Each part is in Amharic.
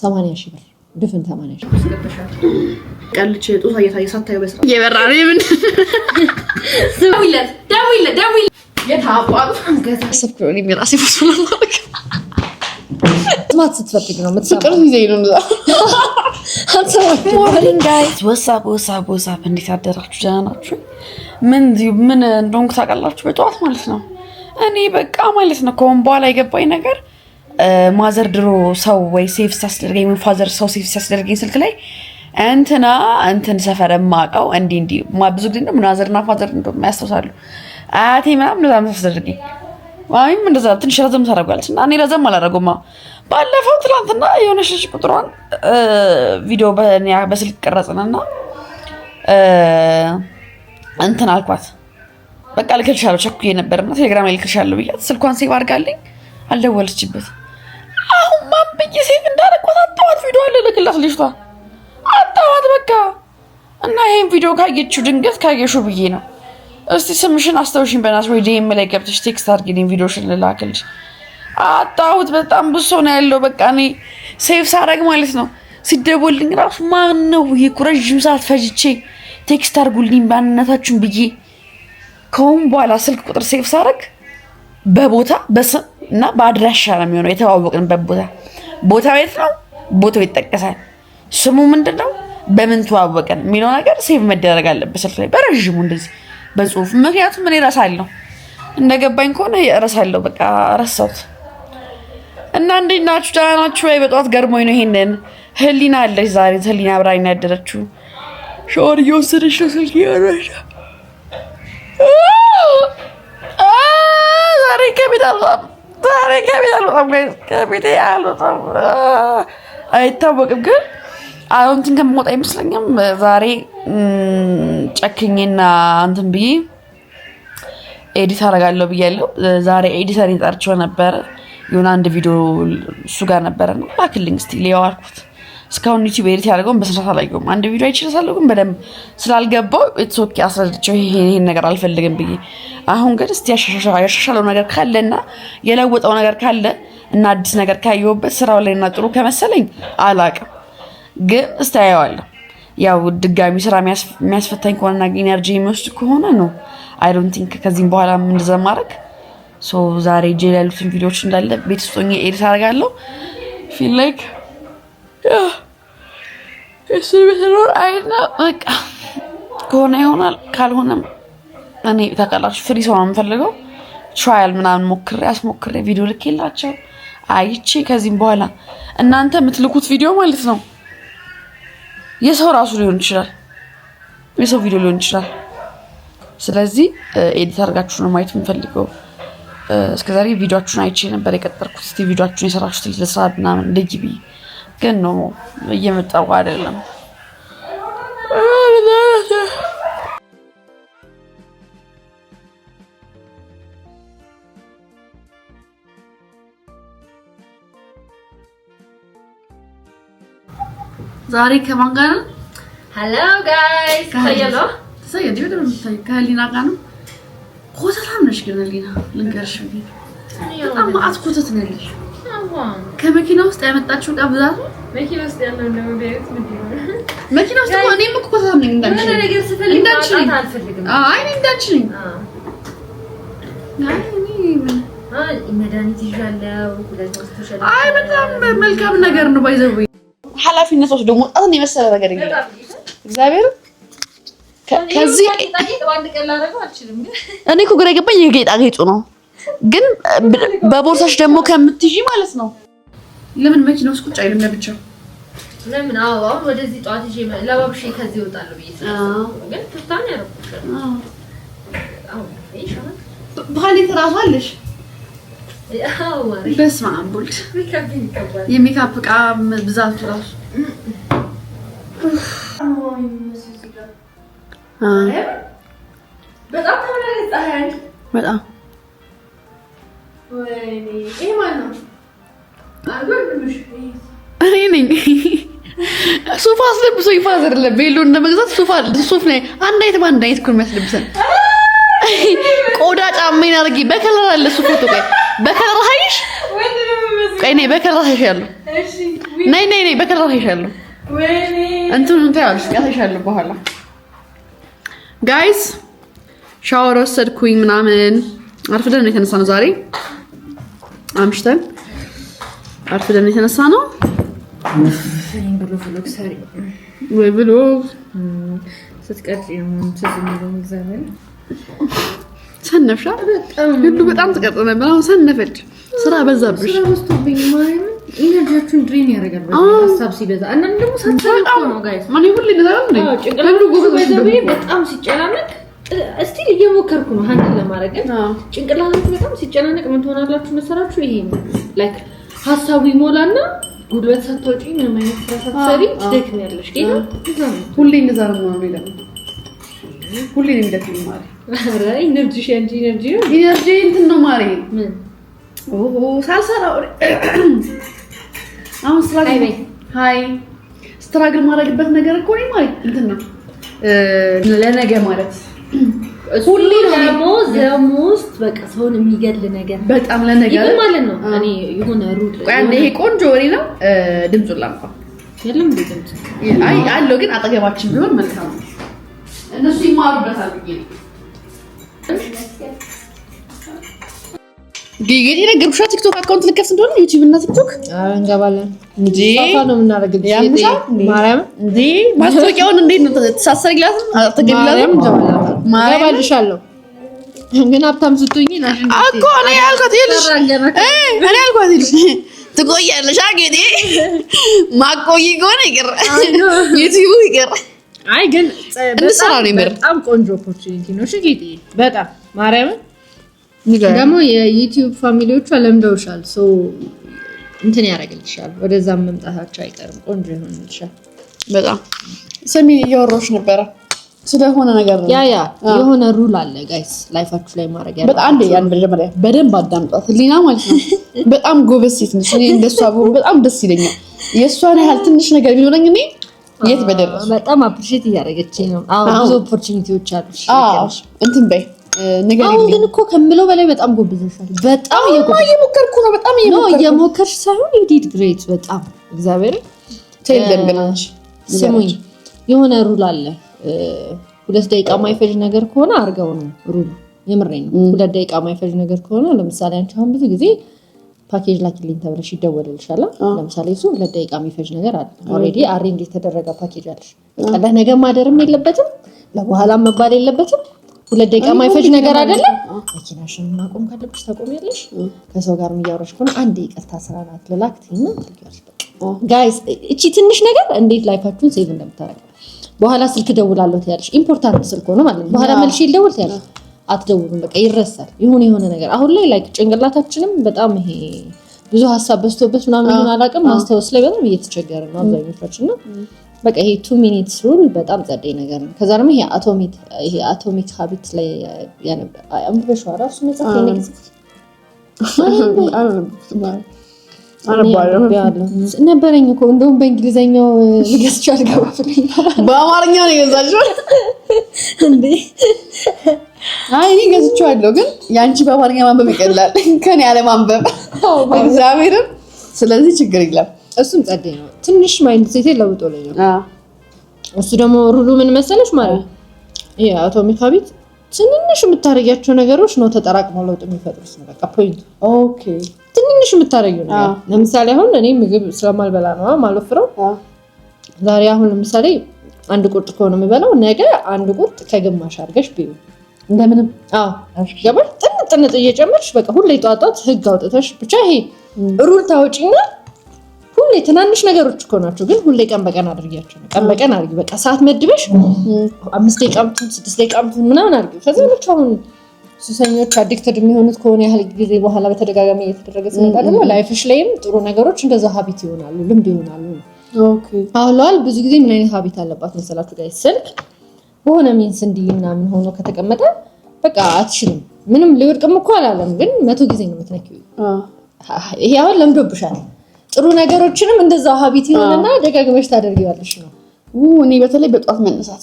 80,000 ብር ድፍን 80,000 ቀልቼ ጦሳ እየሳታዩ በስራ የበራሪ ምን ደውይለት የታቋቁ ሰብኩኝ የሚራስ ይፈስላል ስማት ስትፈልግ ነው ፍቅር ይዘይ ነው እንደዛ ሞርኒንግ ጋይስ ወሳብ እንዴት አደራችሁ ደህና ናችሁ ምን እንደሆንኩ ታውቃላችሁ በጠዋት ማለት ነው እኔ በቃ ማለት ነው ከሆነ በኋላ የገባኝ ነገር ማዘር ድሮ ሰው ወይ ሴፍ ሳስደርገኝ ወይ ፋዘር ሰው ሴፍ ሳስደርገኝ ስልክ ላይ እንትን ሰፈር ማቃው እንዲ ብዙ ጊዜ ነው ማዘርና ፋዘር እንደማያስተሳሉ አያቴ ምናምን እንደዛ ሳስደርገኝ ማሚም እንደዛ ትንሽ ረዘም ታደርጋለች እና እኔ ረዘም አላደረጉማ ባለፈው ትላንትና የሆነች ልጅ ቁጥሯን ቪዲዮ በስልክ ቀረጽንና እንትን አልኳት በቃ ልክልሻለሁ ቸኩዬ ነበርና ቴሌግራም ላይ ልክልሻለሁ ብያት ስልኳን ሴቭ አድርጋልኝ አልደወለችበት አሁን ማምብዬ ሴቭ እንዳደረኳት አጣዋት ቪዲዮ አለ ልክላት ልጅቷ አጣዋት በቃ እና ይሄን ቪዲዮ ካየችው ድንገት ካየሽው ብዬ ነው እስቲ ስምሽን አስተውሽኝ በእናትሽ ወይ ዲኤም ላይ ገብተሽ ቴክስት አድርጊልኝ ቪዲዮሽን ልላክልሽ አጣሁት በጣም ብዙ ነው ያለው በቃ እኔ ሴቭ ሳረግ ማለት ነው ሲደውልልኝ ራሱ ማን ነው ይኩረጅም ሰዓት ፈጅቼ ቴክስት አድርጉልኝ ባንነታችሁን ብዬ ከሆነ በኋላ ስልክ ቁጥር ሴቭ ሳረግ በቦታ በስም እና በአድራሻ ነው የሚሆነው የተዋወቅንበት ቦታው የት ነው ቦታው ይጠቀሳል ስሙ ምንድነው በምን ተዋወቅን የሚለው ነገር ሴቭ መደረግ አለበት ስልክ ላይ በረጅሙ እንደዚህ በጽሁፍ ምክንያቱም ምን እረሳለሁ እንደገባኝ ከሆነ እረሳለሁ በቃ ረሳሁት እና እንዴት ናችሁ ደህና ናችሁ ወይ በጠዋት ገርሞኝ ነው ይሄንን ህሊና አለች ዛሬ ህሊና አብራኝ ያደረችው ሻወር እየወሰደች ነው ስልክ እያወራች ዛሬ ከቤት አልወጣም አይታወቅም ግን አሁን ከመውጣ አይመስለኝም ዛሬ ጨክኝና እንትን ብዬ ኤዲት አደርጋለሁ ብያለሁ ዛሬ ኤዲተሪን ጠርቼው ነበር የሆነ አንድ ቪዲዮ እሱ ጋር ነበርና ላክልኝ እስቲ ሊያው አልኩት እስካሁን ዩቲዩብ ኤዲት ያደርገውን በስንት አላየሁም አንድ ቪዲዮ አይችልሳለሁ ግን በደንብ ስላልገባው ኢትስ ኦኬ አስረድቼው ይሄን ነገር አልፈልግም ብዬ አሁን ግን እስቲ ያሻሻለው ነገር ካለና የለወጠው ነገር ካለ እና አዲስ ነገር ካየሁበት ስራው ላይ እና ጥሩ ከመሰለኝ አላቅም ግን እስታያዋለሁ ያው ድጋሚ ስራ የሚያስፈታኝ ከሆነና ኢነርጂ የሚወስድ ከሆነ ነው አይ ዶንት ቲንክ ከዚህም በኋላ ምን እንደማረግ ሶ ዛሬ ጄል ያሉትን ቪዲዮዎች እንዳለ ቤት ውስጥ ሆኜ ኤዲት አደርጋለሁ ፊል ላይክ እሱ በተኖር አይና በቃ ከሆነ ይሆናል ካልሆነም እኔ ታውቃላችሁ ፍሪ ሰው ነው የምፈልገው ትራያል ምናምን ሞክሬ ቪዲዮ ልኬላቸው አይቼ ከዚህም በኋላ እናንተ የምትልኩት ቪዲዮ ማለት ነው የሰው ራሱ ሊሆን ይችላል የሰው ቪዲዮ ሊሆን ይችላል ስለዚህ ኤዲት አድርጋችሁ ነው ማየት የምፈልገው እስከዛሬ ቪዲዮአችሁን አይቼ ነበር የቀጠርኩት እስቲ ቪዲዮአችሁን የሰራችሁት ለስራና እንደዚህ ቢ ግን ነው እየመጣው አይደለም ዛሬ ከማን ጋር ነው ሄሎ ጋይስ ተሰየለ ዲቪደም ከሊና ጋር ነው ኮተታም ነሽ ግን ሊና ልንገርሽ በጣም አትኮተት ነው ያለሽ ከመኪና ውስጥ ያመጣችው ዕቃ ብዛት መኪና ውስጥ ያለው ነው ቤት ምንድነው መኪና ውስጥ እኔም እኮ ኮተታም ነኝ እንዳንቺ ምን ነገር ስፈልግ ማጣት አልፈልግም አይ እኔ እንዳንቺ ነኝ አይ መድኃኒት ይዣለው ሁለት ሆስፒታል አይ በጣም መልካም ነገር ነው ባይዘው ኃላፊነት ወስዶ መውጣትን የመሰለ ነገር የለም እግዚአብሔር ከዚህ እኔ እኮ ግራ የገባኝ የጌጣጌጡ ነው ግን በቦርሳሽ ደግሞ ከምትይዢ ማለት ነው ለምን መኪና ውስጥ ቁጭ አይልም ለብቻው ለምን አዎ ወደዚህ ጧት ይዤ ለባብሼ ከዚህ ወጣለሁ ብዬሽ ግን ተታን ያረኩት አዎ ይሻላል ባህሊ ተራፋለሽ አዎ በስመ አብ ወልድ የሜካፕ ዕቃ ብዛት ራሱ በጣም ተመለጸሃል በጣም ወይኔ ይሄ ማለት ነው አልወድምሽ እኔ ነኝ ሶፋ አስለብሶ ይፋዘር ለቤሎ እንደመግዛት ሶፋ ላይ አንድ አይነት እኮ የሚያስለብሰን ቆዳ ጫማዬን አድርጌ በከለር አለ ሶፋ ፎቶ በከለር ሃይሽ ቆይ ነይ በከለር ሃይሽ ያለው ነይ በከራው ይሻለው እንትን ታያለሽ ያታይሻለሁ በኋላ ጋይስ ሻወር ወሰድኩኝ ምናምን አርፍደን ነው የተነሳነው ዛሬ አምሽተን አርፍደን ነው የተነሳነው ወይ ብሎ ስትቀጥይ ነው ተዝምሮ እግዚአብሔር ሰነፍሻ ሁሉ በጣም ተቀጥነ ነበር አሁን ሰነፈች ስራ በዛብሽ ስራ በዝቶብኝ ማለት ኢነርጂያችሁን ድሬን ያደርጋል በጣም ሲበዛ እና ደግሞ ሳትሰሩ ነው ጋይስ ማን ይሁን ለዛም ነው ጭንቅላቱ ጎበዛቤ በጣም ሲጨናነቅ እስቲ እየሞከርኩ ነው ሃንድል ለማድረግ ጭንቅላቱ በጣም ሲጨናነቅ ምን ትሆናላችሁ መሰራችሁ ይሄ ነው ላይክ ሐሳቡ ይሞላና ጉልበት ሳትወጪ ምንም አይነት ስራ ሳትሰሪ ትደክሚያለሽ ጌታ ሁሌ እንደዛ ነው የሚለው ሁሌ ነው የሚደክመው ማለት አረ ኢነርጂ እንትን ነው ማለት ምን ሳልሰራ አሁን ስትራግል ማድረግበት ነገር እኮ ነው ማለት እንትን ነው ለነገ ማለት ሁሌ ደግሞ ዘሙስት በቃ ሰውን የሚገል ነገር በጣም ለነገ ማለት ነው እኔ የሆነ ሩድ አንዴ ይሄ ቆንጆ ወሬ ነው ድምጹን ላምጣ የለም ድምጽ አይ አለው ግን አጠገባችን ቢሆን መልካም ነው እነሱ ይማሩበታል ብዬ ዲግሪ ነገርኩሽ ቲክቶክ አካውንት ልከፍት እንደሆነ ዩቲዩብ እና ቲክቶክ እንገባለን እንጂ ሳፋ ነው የምናደርገው ማርያም እንዴ ማስታወቂያውን እንዴት ነው ተሳሰርግላት አጥገግላት ማባልሻለሁ ግን ሀብታም ስትሆኚ ናሽ እኮ ነው ያልኳት ይልሽ እኔ ያልኳት ይልሽ ትቆያለሽ አገዴ ማቆይ ጎነ ይቀር ዩቲዩብ ይቀር አይ ግን በጣም ቆንጆ ኦፖርቹኒቲ ነው እሺ ጌጤ በጣም ማርያም ደግሞ የዩቲዩብ ፋሚሊዎቹ አለምደውሻል ሶ እንትን ያደርግልሻል ወደዛም መምጣታቸው አይቀርም ቆንጆ ይሆንልሻል በጣም ሰሚ እያወራሽ ነበር ስለሆነ ነገር ነው ያ የሆነ ሩል አለ ጋይስ ላይፋችሁ ላይ ማድረግ ያለው በጣም ያን በደንብ አዳምጧት ሊና ማለት ነው በጣም ጎበዝ ሴት ነች እኔ እንደሷ ብሆን በጣም ደስ ይለኛል የሷን ያህል ትንሽ ነገር ቢኖረኝ እኔ የት በደረስ በጣም አፕሪሺየት እያደረገችኝ ነው ብዙ ኦፖርቹኒቲዎች አሉሽ እንትን በይ ነገር አሁን ግን እኮ ከምለው በላይ በጣም ጎብዘሻል በጣም እየሞከርኩ ነው በጣም እየሞከርሽ ሳይሆን you did great በጣም እግዚአብሔር ተይደንብናሽ ስሙኝ የሆነ ሩል አለ 2 ደቂቃ ማይፈጅ ነገር ከሆነ አርገው ነው ሩሉ የምሬን ነው 2 ደቂቃ ማይፈጅ ነገር ከሆነ ለምሳሌ አንቺ አሁን ብዙ ጊዜ ፓኬጅ ላኪልኝ ተብለሽ ይደወልልሻል ለምሳሌ እሱ 2 ደቂቃ የሚፈጅ ነገር አለ ኦሬዲ አሬንጅ የተደረገ ፓኬጅ አለሽ በቃ ለነገ ማደርም የለበትም ለበኋላም መባል የለበትም 2 ደቂቃ ማይፈጅ ነገር አይደለም መኪናሽን ማቆም ካለብሽ ታቆሚያለሽ ከሰው ጋር የሚያወራሽ ከሆነ አንድ ይቅርታ ስራናት ለላክቲና ትልቂያለሽ በቃ ጋይስ እቺ ትንሽ ነገር እንዴት ላይፋችሁን ሴቭ እንደምታረግ በኋላ ስልክ ደውላለሁ ትያለሽ ኢምፖርታንት ስልክ ሆነ ማለት ነው በኋላ መልሽ ይደውል ትያለሽ አትደውሉም በቃ ይረሳል ይሁን የሆነ ነገር አሁን ላይ ላይክ ጭንቅላታችንም በጣም ይሄ ብዙ ሀሳብ በስቶበት ምናምን ይሆን አላቀም ማስተዋወስ ላይ በጣም እየተቸገረ ነው አብዛኞቻችን ነው በቃ ይሄ 2 minutes rule በጣም ጸደይ ነገር ነው ከዛ ደግሞ ይሄ አቶሚክ ሃቢት ላይ ያነበር አንብበሽው ራሱ መጽሐፍ ነበረኝ እኮ እንደውም በእንግሊዘኛው ልገስቻል ገባፍልኝ በአማርኛ ነው የገዛችው እንዴ አይ እኔ ገዝቻለሁ ግን ያንቺ በአማርኛ ማንበብ ይቀላል ከኔ ያለ ማንበብ እግዚአብሔርን ስለዚህ ችግር የለም እሱም ጸደይ ነው ትንሽ ማይንድ ሴት ለውጦልኝ ነው እሱ ደግሞ ሩሉ ምን መሰለሽ ማለት ይሄ አቶሚክ ሃቢት ትንንሽ የምታረጋቸው ነገሮች ነው ተጠራቅመው ለውጥ የሚፈጥሩት ነው በቃ ፖይንት ኦኬ ትንንሽ የምታረጊው ነገር ለምሳሌ አሁን እኔ ምግብ ስለማልበላ ነው ማለፍረው ዛሬ አሁን ለምሳሌ አንድ ቁርጥ ከሆነ የምበላው ነገ አንድ ቁርጥ ከግማሽ አድርገሽ ቢዩ እንደምንም ገባሽ ጥንጥ እየጨመርሽ በቃ ሁሌ ጧጧት ህግ አውጥተሽ ብቻ ይሄ ሩል ታውጪና ሁሌ ትናንሽ ነገሮች እኮ ናቸው ግን ሁሌ ቀን በቀን አድርጊያቸው ቀን በቀን አድርጊ በቃ ሰዓት መድበሽ 5 ደቂቃም 6 ደቂቃም ምናምን አድርጊ ከዛ ልጅ አሁን ሱሰኞች አዲክትድ የሚሆኑት ከሆነ ያህል ጊዜ በኋላ በተደጋጋሚ እየተደረገ ስለታ ደግሞ ላይፍሽ ላይም ጥሩ ነገሮች እንደዛ ሀቢት ይሆናሉ ልምድ ይሆናሉ ኦኬ አሁን ብዙ ጊዜ ምን አይነት ሀቢት አለባት መሰላችሁ ጋር ስልክ ሆነ ሚንስ እንዲናምን ሆኖ ከተቀመጠ በቃ አትሽልም ምንም ሊወድቅም እኮ አላለም ግን 100 ጊዜ ነው የምትነኪው ይሄ አሁን ለምዶብሻል ጥሩ ነገሮችንም እንደዛው ሀቢት ይሆንና ደጋግመሽ ታደርጊዋለሽ ነው እኔ በተለይ በጧት መነሳት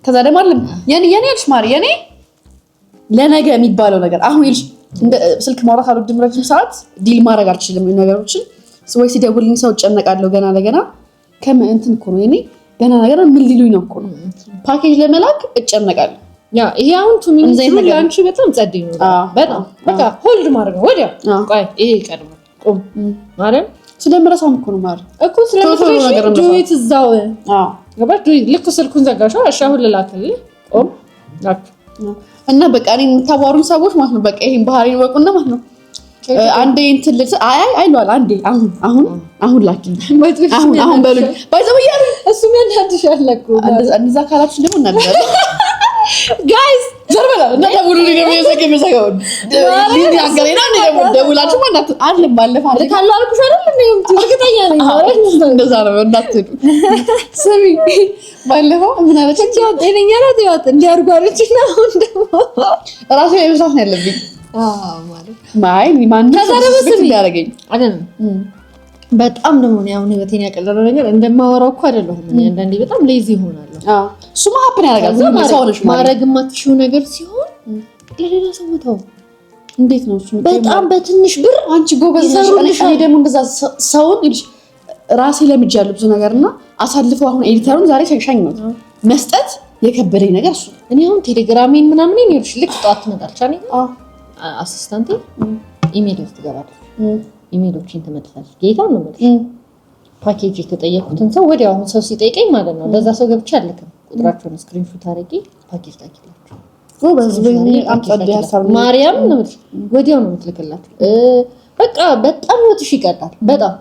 ከዛ ደግሞ አይደለም የኔ ያልሽ ማር የኔ ለነገ የሚባለው ነገር አሁን ይልሽ እንደ ስልክ ማውራት አልወድም ረጅም ሰዓት ዲል ማድረግ አልችልም ነገሮችን ወይ ሲደውልኝ ሰው ጨነቃለሁ ገና ለገና ከመንትን እኮ ነው እኔ ገና ለገና ምን ሊሉኝ ነው እኮ ነው ፓኬጅ ለመላክ እጨነቃለሁ ያ ይሄ አሁን ቱ ሚኒትስ አንቺ በጣም ጸደኝ ነው በጣም በቃ ሆልድ ማድረግ ነው ወዲያ ቆይ ይሄ ቀድሞ ቆም ማረም ስለምረሳው እኮ ነው ማለት እኮ ስለምትረሺ ዱዊት እዛው ገባሽ ልክ ስልኩን ዘጋሽው እሺ አሁን ልላክልህ ቆም ላክ እና በቃ እኔ የምታዋሩን ሰዎች ማለት ነው በቃ ይሄን ባህሪ ወቁና ማለት ነው አንዴ እንትን ልጅ አይ ሏል አንዴ አሁን ላኪ አሁን በሉኝ ባይዘው ያሉ እሱ ምን ያድሻለኩ እንደዛ ካላችሁ ደግሞ እናደርጋለን ጋይስ ዘርበላ እና ደውሉልኝ ነው የሰከመሰከው ሊኒ አገሬና ነው ደውላችሁ ማለት አለ ባለፈ አለ ካለው አልኩሽ አይደል እንዴ እርግጠኛ ነኝ እንደዛ ነው እንዳትሉ ስሚ ባለፈው ምን አለች ጤነኛ ናት ይወጥ እንዲያርጉ አለችና አሁን ደግሞ ራሴ የምሳት ነው ያለብኝ ማለት ማይ ማን ነው ያረጋኝ አይደል በጣም ደግሞ ነው ያው ህይወቴን ያቀለለው ነገር እንደማወራው እኮ አይደለም እኔ አንዳንዴ በጣም ሌዚ ሆናለሁ እሱማ ሀፕን ያደርጋል ሰውነሽ ማድረግ የማትችይው ነገር ሲሆን ለሌላ ሰው ተው እንዴት ነው እሱ በጣም በትንሽ ብር አንቺ ጎበዝ ነሽ እኔ ደግሞ እንደዛ ሰውን ይልሽ ራሴ ለምጃለሁ ብዙ ነገርና አሳልፈው አሁን ኤዲተሩን ዛሬ ሸሻኝ ነው መስጠት የከበደኝ ነገር እሱ እኔ አሁን ቴሌግራሜን ምናምን ይልሽ ልክ ጧት ትመጣለች አይደል አሲስታንቴ ኢሜል ውስጥ ትገባለች ኢሜሎችን ትመልሳለች ጌታ ነው ማለት ፓኬጅ የተጠየቁትን ሰው ወዲያው አሁን ሰው ሲጠይቀኝ ማለት ነው ለዛ ሰው ገብቼ አልልክም ቁጥራቸውን ስክሪንሾት አድርጌ ፓኬጅ ታኪላችሁ ጎበዝ በእኔ አምጣልኝ ሐሳብ ማርያም ነው ወዲያው ነው የምትልክላችሁ በቃ በጣም ወጥሽ ይቀጣል በጣም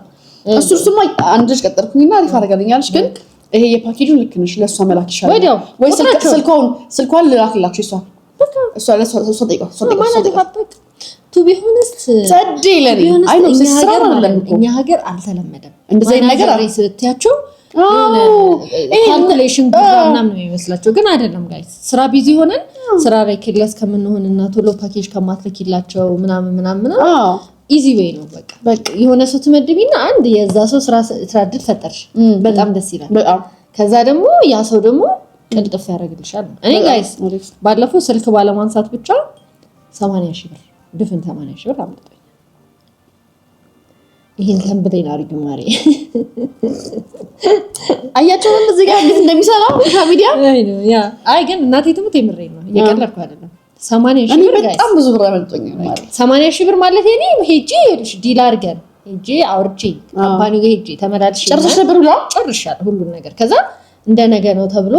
እሱማ አንድ ልጅ ቀጠርኩኝና አሪፍ አደረጋልኛለች ግን ይሄ የፓኬጁን ልክ ነሽ ለሷ መላክ ይሻላል ወዲያው ወይ ስልኳን ልላክላችሁ እሷ ለሷ ጠይቀው ቱ ቢሆንስ ጸድይለኝ አይ ነው ስራ አይደለም እኛ ሀገር አልተለመደም እንደዛ ነገር ስትያቸው ካልኩሌሽን ምናምን ነው የሚመስላቸው ግን አይደለም ጋይስ ስራ ቢዚ ሆነን ስራ ላይ ክለስ ከምንሆንና ቶሎ ፓኬጅ ከማትለኪላቸው ምናምን ኢዚ ዌይ ነው በቃ የሆነ ሰው ትመድቢና አንድ የዛ ሰው ስራ እድል ፈጠርሽ በጣም ደስ ይላል በጣም ከዛ ደግሞ ያ ሰው ደግሞ ቅልጥፍ ያደርግልሻል እኔ ጋይስ ባለፈው ስልክ ባለማንሳት ብቻ 80,000 ብር ድፍን 80,000 ብር አመጣኝ ይሄን ተንብለኝ አርግ ማሪ አያቸው እዚህ ጋር እንዴት እንደሚሰራው ሚዲያ አይ ግን እናቴ ትሙት የምሬን ነው እየቀለድኩ አይደለም 80,000 ብር በጣም ብዙ ብር አመጣኝ ማለት 80,000 ብር ማለት እኔ ሄጄ ዲል አድርገን ሄጄ አውርቼ ካምፓኒው ጋር ሄጄ ተመላልሽ ጨርሰሽ ነበር ብላ ጨርሻለሁ ሁሉን ነገር ከዛ እንደነገ ነው ተብሎ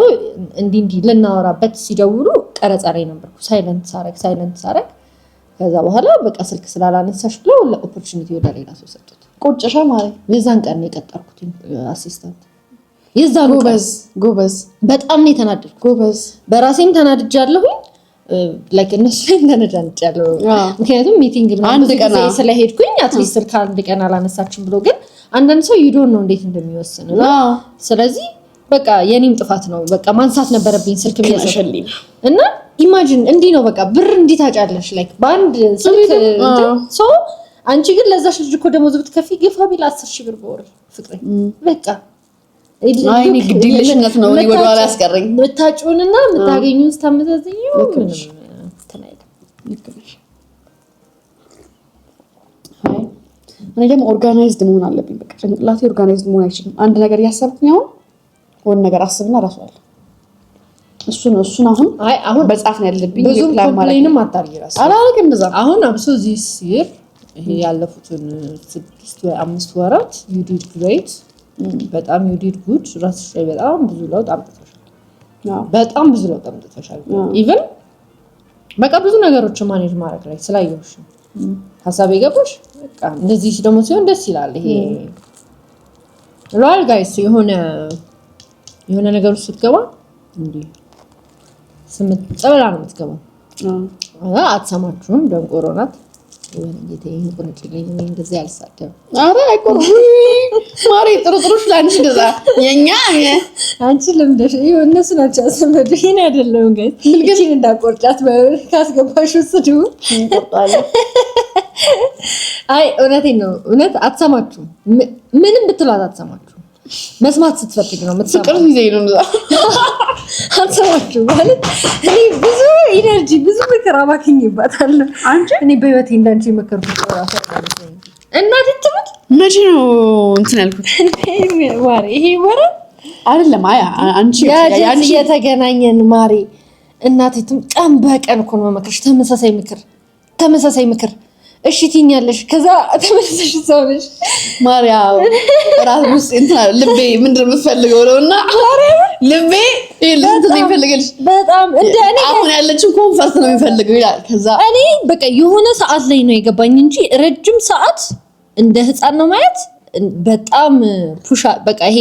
እንዲ ልናወራበት ሲደውሉ ቀረጻ ላይ ነበርኩ ሳይለንት ሳረግ ከዛ በኋላ በቃ ስልክ ስላላነሳሽ ብለው ለኦፖርቹኒቲ ወደ ሌላ ሰው ሰጡት ቆጨሻ ማለት የዛን ቀን የቀጠርኩት አሲስታንት የዛን ጎበዝ በጣም ነው የተናደድኩት ጎበዝ በራሴም ተናድጃለሁ ላይክ እነሱ ተናድጃለሁ ምክንያቱም ሚቲንግ አንድ ቀን ስለሄድኩኝ አትሊስት ስልክ አንድ ቀን አላነሳችም ብሎ ግን አንዳንድ ሰው ዩዶን ነው እንዴት እንደሚወስን ስለዚህ በቃ የኔም ጥፋት ነው በቃ ማንሳት ነበረብኝ ስልክ የሚያሸልኝ እና ኢማጂን እንዲ ነው በቃ ብር እንዲ ታጫለሽ ላይክ ባንድ ስልክ ሶ አንቺ ግን ለዛሽ ልጅ እኮ ደሞዝ ብትከፊ ገፋ ቢል 10,000 ብር በወር ፍቅሬ በቃ አይኔ ግድልሽነት ነው እኔ ወደ ኋላ ያስቀረኝ ብታጩንና የምታገኙን ስታመዛዝኙ ምንም ተናይደ ልክልሽ እኔ ደግሞ ኦርጋናይዝድ መሆን አለብኝ በቃ ጭንቅላቴ ኦርጋናይዝድ መሆን አይችልም አንድ ነገር ያሰብኩኝ አሁን ነገር አስብና ራስዋል እሱን አሁን በጻፍ ነው ያለብኝ ፕላን ማለት ነው ማታርጊ ራስ አላልኩም እንደዛ አሁን አብሶ this year ይሄ ያለፉትን 6 ወይ 5 ወራት you did great በጣም you did good ራስሽ ላይ በጣም ብዙ ለውጥ አምጥተሻል በጣም ብዙ ለውጥ አምጥተሻል ኢቭን በቃ ብዙ ነገሮች ማኔጅ ማድረግ ላይ ስላየሁሽ ሐሳብ ይገባሽ በቃ እንደዚህ ደግሞ ሲሆን ደስ ይላል ይሄ ሮያል ጋይስ የሆነ ነገር ውስጥ ስትገባ እንዴ ስምት ጸበላ ነው የምትገባው አትሰማችሁም ደንቆሮናት ወንጌቴ ይቆንጭልኝ እንደዚህ ያልሳደብ አረ አይቆሩ ማሪ ጥሩጥሩሽ ላንቺ እንደዛ የኛ አንቺ ለምደሽ እነሱ ናቸው አሰመዱኝ አይደለም ጋይስ ልጅን እንዳቆርጫት ካስገባሽ ወስዱ አይ እውነቴን ነው እውነት አትሰማችሁም ምንም ብትሏት አትሰማችሁም መስማት ስትፈልግ ነው የምትሰማው ፍቅር ይዘይ ነው እንደዛ አትሰማችሁም ማለት እኔ ብዙ ኢነርጂ ብዙ ምክር አባክኝባታለሁ አንቺ እኔ በህይወቴ እንዳንቺ መከርኩት ራሱ አይደለም እናት ትምት መቼ ነው እንትን ያልኩት? ማሪ ይሄ ወራ አይደለም። አይ አንቺ ያንቺ የተገናኘን ማሪ እናቴቱም ቀን በቀን እኮ ነው መመክርሽ። ተመሳሳይ ምክር እሺ ትኛለሽ፣ ከዛ ተመለሰሽ ሰውነሽ ማርያም ራስ እንትና ልቤ ምንድነው የምትፈልገው ነውና ልቤ ይልንት ነው ይፈልጋልሽ በጣም እንደኔ አሁን ያለችው ኮንፈርት ነው የሚፈልገው ይላል። ከዛ እኔ በቃ የሆነ ሰዓት ላይ ነው የገባኝ እንጂ ረጅም ሰዓት እንደ ህፃን ነው ማለት በጣም ፑሽ በቃ ይሄ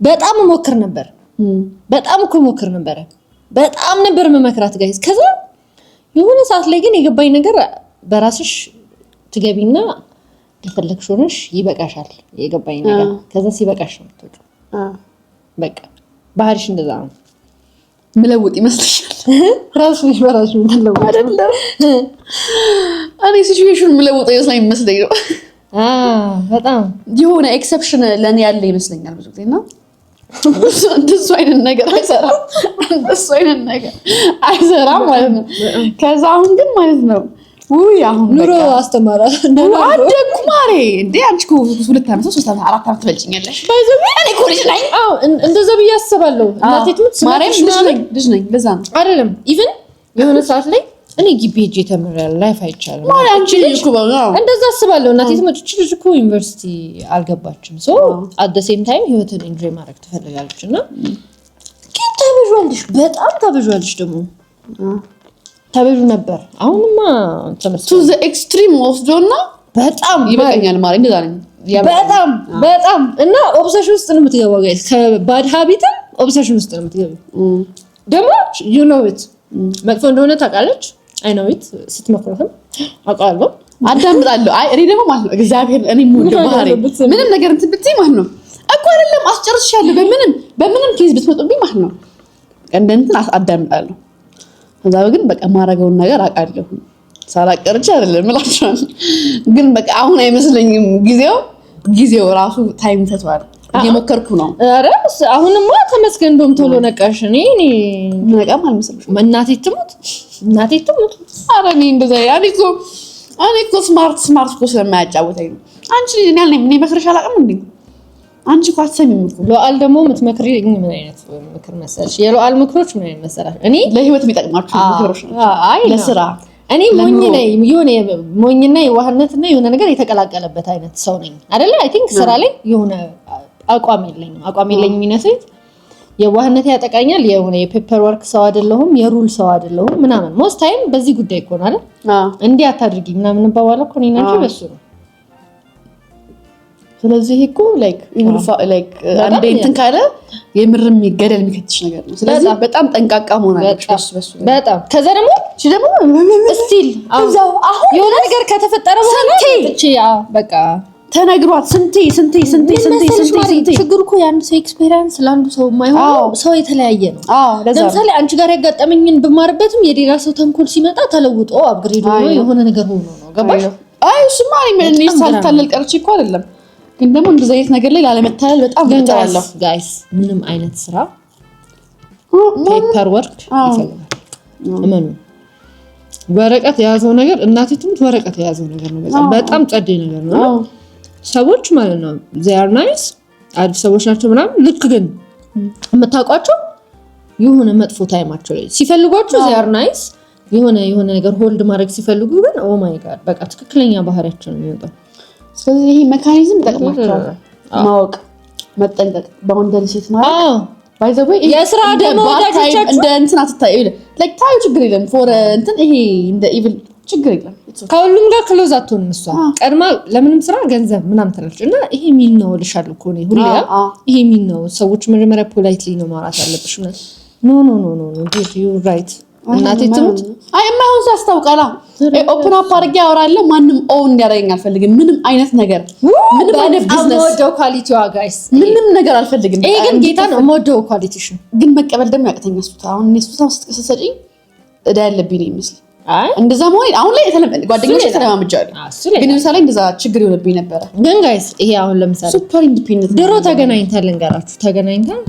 በጣም ሞክር ነበር። በጣም ነበር መመክራት ጋይስ። ከዛ የሆነ ሰዓት ላይ ግን የገባኝ ነገር በራስሽ ትገቢና ለፈለግሽ ሆነሽ ይበቃሻል የገባኝ ነገር። ከዛ ሲበቃሽ ነው የምትወጪው። በቃ ባህሪሽ እንደዛ ነው። ምለውጥ ይመስልሻል? ራስሽ በራስሽ ምትለውጥ አይደለም። እኔ ሲቹዌሽን ምለውጥ ይመስለኝ ነው። በጣም የሆነ ኤክሰፕሽን ለኔ ያለ ይመስለኛል ብዙ ጊዜና እንደሱ አይነት ነገር አይሰራም ማለት ነው። ከዛ አሁን ግን ማለት ነው አሁን ኑሮ አስተማራ አደኩ ማሬ እንዴ አንቺ እኮ 2 ዓመት 3 ዓመት 4 ዓመት ትበልጭኛለሽ። እኔ እኮ ልጅ ነኝ። እንደዛ ብዬ አስባለሁ። እናቴ ትሙት ማርያም ልጅ ነኝ ለዛ ነው አይደለም ኢቭን የሆነ ሰዓት ላይ እኔ ግቢ ሄጄ ተምሬያለሁ ላይፍ አይቻልም ማርያም አንቺ ልጅ እኮ እንደዛ አስባለሁ። እናቴ ትሙት ልጅ እኮ ዩኒቨርሲቲ አልገባችም። ሶ አት ዘ ሴም ታይም ህይወትን ኢንጆይ ማድረግ ትፈልጋለች እና ግን በጣም ታበዣለሽ ደግሞ ታበዡ ነበር። አሁንማ ተመስቶ ቱ ዘ ኤክስትሪም ወስዶና በጣም ይበቃኛል ማለት እንደዛ ነው። በጣም እና ኦብሰሽን ውስጥ ነው የምትገባው ጋይስ። ከባድ ሃቢት ኦብሰሽን ውስጥ ነው የምትገባው። ደግሞ you know it መጥፎ እንደሆነ ታውቃለች። አይ ነው it ስትመክረም አውቃለሁ አዳምጣለሁ። አይ እኔ ደግሞ ማለት ነው እግዚአብሔር እኔ ሙሉ ባህሪ ምንም ነገር እንትን ብትይ ማለት ነው እኮ አይደለም አስጨርስሻለሁ። በምንም ኬዝ ብትመጡብኝ ማለት ነው እንትን አዳምጣለሁ። ከዛ ግን በቃ ማረገውን ነገር አውቃለሁ። ሳላቀርጭ አይደለም እላችኋለሁ። ግን በቃ አሁን አይመስለኝም ጊዜው ራሱ ታይም ተቷል። እየሞከርኩ ነው። ኧረ አሁንማ ተመስገን እንደውም ቶሎ ነቃሽ። እኔ ነቃም አልመሰለሽም? እናቴ ትሙት ኧረ እኔ እንደዛ እኔ እኮ ስማርት እኮ ስለማያጫውተኝ ነው። አንቺ ልጅ እኔ መክረሽ አላውቅም እንዴ? አንቺ እኮ አትሰሚም እኮ። ሉዓል ደግሞ የምትመክሪኝ ምን አይነት ምክር መሰለሽ? የሉዓል ምክሮች ምን አይነት መሰለሽ? እኔ ለህይወት የሚጠቅማችሁ ምክሮች ናቸው። አይ ለስራ እኔ ሞኝና የዋህነትና የሆነ ነገር የተቀላቀለበት አይነት ሰው ነኝ አይደለ? አይ ቲንክ ስራ ላይ የሆነ አቋም የለኝም ይነሰኝ የዋህነት ያጠቃኛል። የሆነ የፔፐር ወርክ ሰው አይደለሁም፣ የሩል ሰው አይደለሁም ምናምን። ሞስት ታይም በዚህ ጉዳይ እኮ ነው አይደል? እንዲህ አታድርጊ ምናምን ባባለው እኮ ነኝ እንጂ በሱ ነው። ስለዚህ እኮ ላይክ አንዴ እንትን ካለ የምርም ይገደል የሚከትሽ ነገር ነው። ስለዚህ በጣም ጠንቃቃ መሆን አለብሽ በሱ በጣም። ከዛ ደግሞ ስቲል የሆነ ነገር ከተፈጠረ በኋላ በቃ ተነግሯት ስንቴ ችግሩ እኮ የአንድ ሰው ኤክስፔሪንስ ለአንዱ ሰው የማይሆነው ሰው የተለያየ ነው። ለምሳሌ አንቺ ጋር ያጋጠመኝን ብማርበትም የሌላ ሰው ተንኮል ሲመጣ ተለውጦ አፕግሬድ ሆኖ የሆነ ነገር ሆኖ ነው። ገባሽ? አይ እሱማ እኔ ሳልታለል ቀርቼ እኮ አይደለም። ግን ደግሞ እንደዚህ አይነት ነገር ላይ ላለመታለል በጣም እጥራለሁ ጋይስ። ምንም አይነት ስራ ፔፐር ወርክ ይፈልጋል። እመኑ። ወረቀት የያዘው ነገር እናቴ ትሙት ወረቀት የያዘው ነገር ነው። በጣም ጸዴ ነገር ነው። ሰዎች ማለት ነው they are nice አዲስ ሰዎች ናቸው ምናምን። ልክ ግን የምታውቋቸው የሆነ መጥፎ ታይማቸው ላይ ሲፈልጓቸው they are nice የሆነ ነገር ሆልድ ማድረግ ሲፈልጉ ግን ኦ ማይ ጋድ በቃ ትክክለኛ ባህሪያቸው ነው የሚወጣው። ስለዚህ ይሄ ሜካኒዝም ይጠቅማቸዋል። ማወቅ፣ መጠንቀቅ፣ ባውንደሪ ሴት ማለት ባይ ዘ ወይ የስራ ደሞዳጆቻችሁ እንደ እንትን አትታዩ ላይክ ታዩ ችግር የለም ፎር እንትን ይሄ እንደ ኢቭል ችግር የለም። ከሁሉም ጋር ክሎዝ አትሆንም። እሷ ቀድማ ለምንም ስራ ገንዘብ ምናምን ትላለች እና ይሄ ሚል ነው እልሻለሁ እኮ ነው ሁሌ ይሄ ሚል ነው። ሰዎች መጀመሪያ ፖላይትሊ ነው ማውራት ያለብሽ። ኖ ዲር ዩ ራይት እናቴ ትሙት አይ የማይሆን ሰው ያስታውቃል። ኦፕን አፕ አድርጌ አወራለሁ። ማንም ኦን እንዲያደርገኝ አልፈልግም። ምንም አይነት ነገር ምንም አይነት ቢዝነስ አሞዶ ኳሊቲዋ ጋይስ ምንም ነገር አልፈልግም። ይሄ ግን ጌታ ነው አሞዶ ኳሊቲሽ ግን መቀበል ደግሞ ያቅተኛል። ሱታ አሁን እሱታ ስትሰጪኝ እዳ ያለብኝ ነው ይመስል አይ እንደዛ መሆን አሁን ላይ የተለመደ ጓደኞች ተለማምጃለሁ። ግን ለምሳሌ እንደዛ ችግር ይሆንብኝ ነበር። ግን ጋይስ ይሄ አሁን ለምሳሌ ሱፐር ኢንዲፔንደንት ድሮ ተገናኝተን ልንገራችሁ ተገናኝተን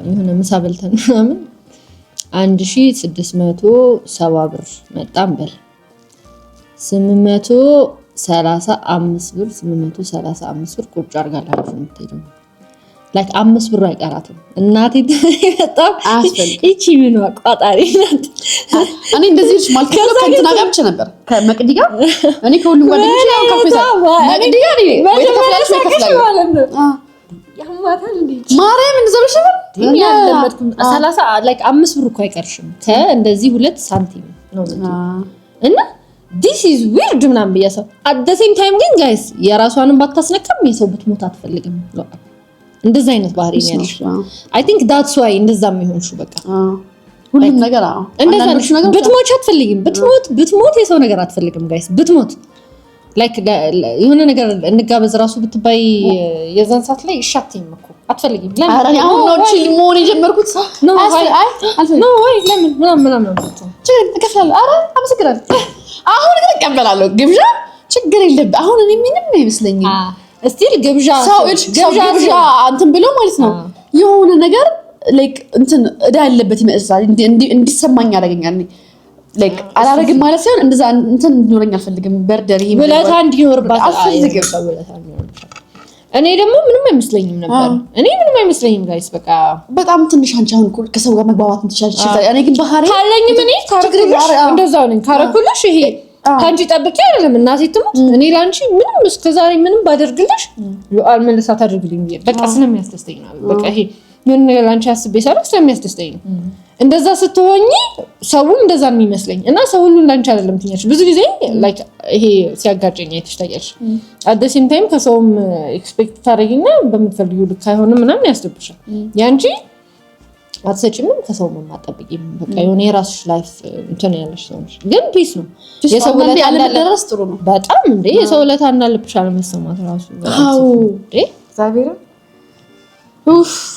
የሆነ ምሳ በልተን ምናምን 1670 ብር መጣን በል 800 35 ብር 835 ብር ቁጭ አድርጋላችሁ የምትሄደው ላይክ 5 ብር አይቀራትም። እናቴ በጣም እቺ ምን አቋጣሪ ናት። እኔ እንደዚህ ልጅ ማለት ነው ከእንትና ጋር ብቻ ነበር ከመቅዲ ጋር እኔ ከሁሉም ጓደኞቼ ያው ካፌታ መቅዲ ጋር እኔ ወይ ተከፍላለሽ ወይ ከፍላለሽ ያማታል እንዴ ማርያም እንደዘበሽ እኛ ያለበትኩም 30 ላይክ 5 ብር እኮ አይቀርሽም ከእንደዚህ 2 ሳንቲም ነው እና this is weird ምናምን በያሰው at the same time ግን guys የራሷንም ባታስነካም የሰው ብትሞት አትፈልግም እንደዛ አይነት ባህሪ ነው ያለሽ I think that's why እንደዛም ይሆንሽው በቃ ሁሉም ነገር እንደዛ ነገር ብትሞት አትፈልግም ብትሞት የሰው ነገር አትፈልግም guys ብትሞት ላይክ የሆነ ነገር እንጋበዝ ራሱ ብትባይ የዛን ሰዓት ላይ እሻትኝ እኮ አትፈልጊም ለምን አሁን ነው ቺል ሞን የጀመርኩት ነው ወይ ለምን ምናምን ችግር ተከፍላለሁ አረ አመሰግናለሁ አሁን ግን እቀበላለሁ ግብዣ ችግር የለብህ አሁን እኔ ምንም አይመስለኝም እስቲል ግብዣ እንትን ብሎ ማለት ነው የሆነ ነገር ላይክ እንትን እዳ ያለበት ይመስላል እንዲሰማኝ ያደርገኛል ላይክ አላረግም ማለት ሳይሆን እንደዛ እንትን እንዲኖረኝ አልፈልግም በርደር ይሄ ወለታ እንዲኖርባት አልፈልግም እኔ ደግሞ ምንም አይመስለኝም ነበር እኔ ምንም አይመስለኝም ጋይስ በቃ በጣም ትንሽ አንቺ አሁን ከሰው ጋር መግባባት እንትቻለሽ እኔ ግን ባህሪ ካለኝ ምን ካረኩልሽ እንደዛው ነኝ ካረኩልሽ ይሄ ካንቺ ጠብቄ አይደለም እናቴ ትሙት እኔ ላንቺ ምንም እስከዛሬ ምንም ባደርግልሽ አልመለሳት አድርግልኝ በቃ ስለሚያስደስተኝ ነው በቃ ይሄ ምን ነገር ላንቺ አስቤ ሳይሆን ስለሚያስደስተኝ ነው እንደዛ ስትሆኚ ሰውም እንደዛ ነው የሚመስለኝ እና ሰው ሁሉ እንዳንቺ አይደለም ትኛለሽ ብዙ ጊዜ ላይክ ይሄ ሲያጋጨኝ አይተሽታያለሽ at the same time ከሰውም ኤክስፔክት ታደርጊና በምትፈልጊው ልክ አይሆንም ምናምን ያስደብሻል ያንቺ አትሰጪም ከሰውም ማጠብቂም በቃ የሆነ የራስሽ ላይፍ እንትን ያለሽ ሰው ነሽ ግን ፒስ ነው የሰው ለታ እንዳለደረስ ጥሩ ነው በጣም እንዴ የሰው ለታ እንዳለብሽ አለመሰማት ራሱ አው እግዚአብሔር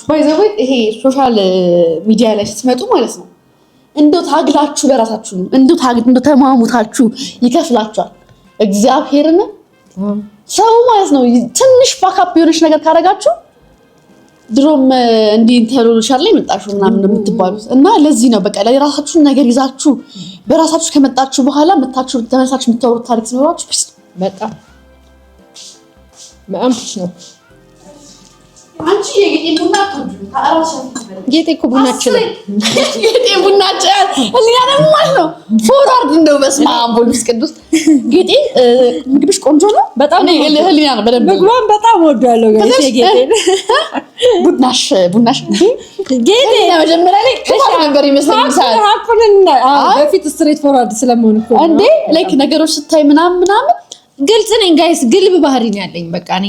ባይ ዘ ወይ ይሄ ሶሻል ሚዲያ ላይ ስትመጡ ማለት ነው እንደው ታግላችሁ በራሳችሁ ነው እንደው ተማሙታችሁ ይከፍላችኋል እግዚአብሔርን ሰው ማለት ነው ትንሽ ፓካፕ የሆነች ነገር ካረጋችሁ ድሮም እንዲህ ኢንተሮሎሻል ላይ መጣችሁ ምናምን እንደምትባሉት እና ለዚህ ነው በቃ ለራሳችሁ ነገር ይዛችሁ በራሳችሁ ከመጣችሁ በኋላ መጣችሁ ተመሳሳች የምታወሩት ታሪክ ሲኖራችሁ በጣም ነው አንቺ የጌጤ ቡና ታራሽ ጌጤ እኮ ቡናችን ጌጤ ቡናችን እሊያ ደግሞ ማለት ነው ፎርዋርድ እንደው በስመ አብ ወልድ ቅዱስ ጌጤ ምግብሽ ቆንጆ ነው በጣም ነው እሊያ ነው በደንብ ምግቧን በጣም ወዳለው ጋይስ የጌጤ ቡናሽ ጌጤ መጀመሪያ ላይ ከዛ ነበር ይመስለኝ ሳይሆን ሀቁንና በፊት ስትሬት ፎርዋርድ ስለመሆን እኮ እንዴ ላይክ ነገሮች ስታይ ምናምን ግልጽ ነኝ ጋይስ ግልብ ባህሪ ነው ያለኝ በቃ እኔ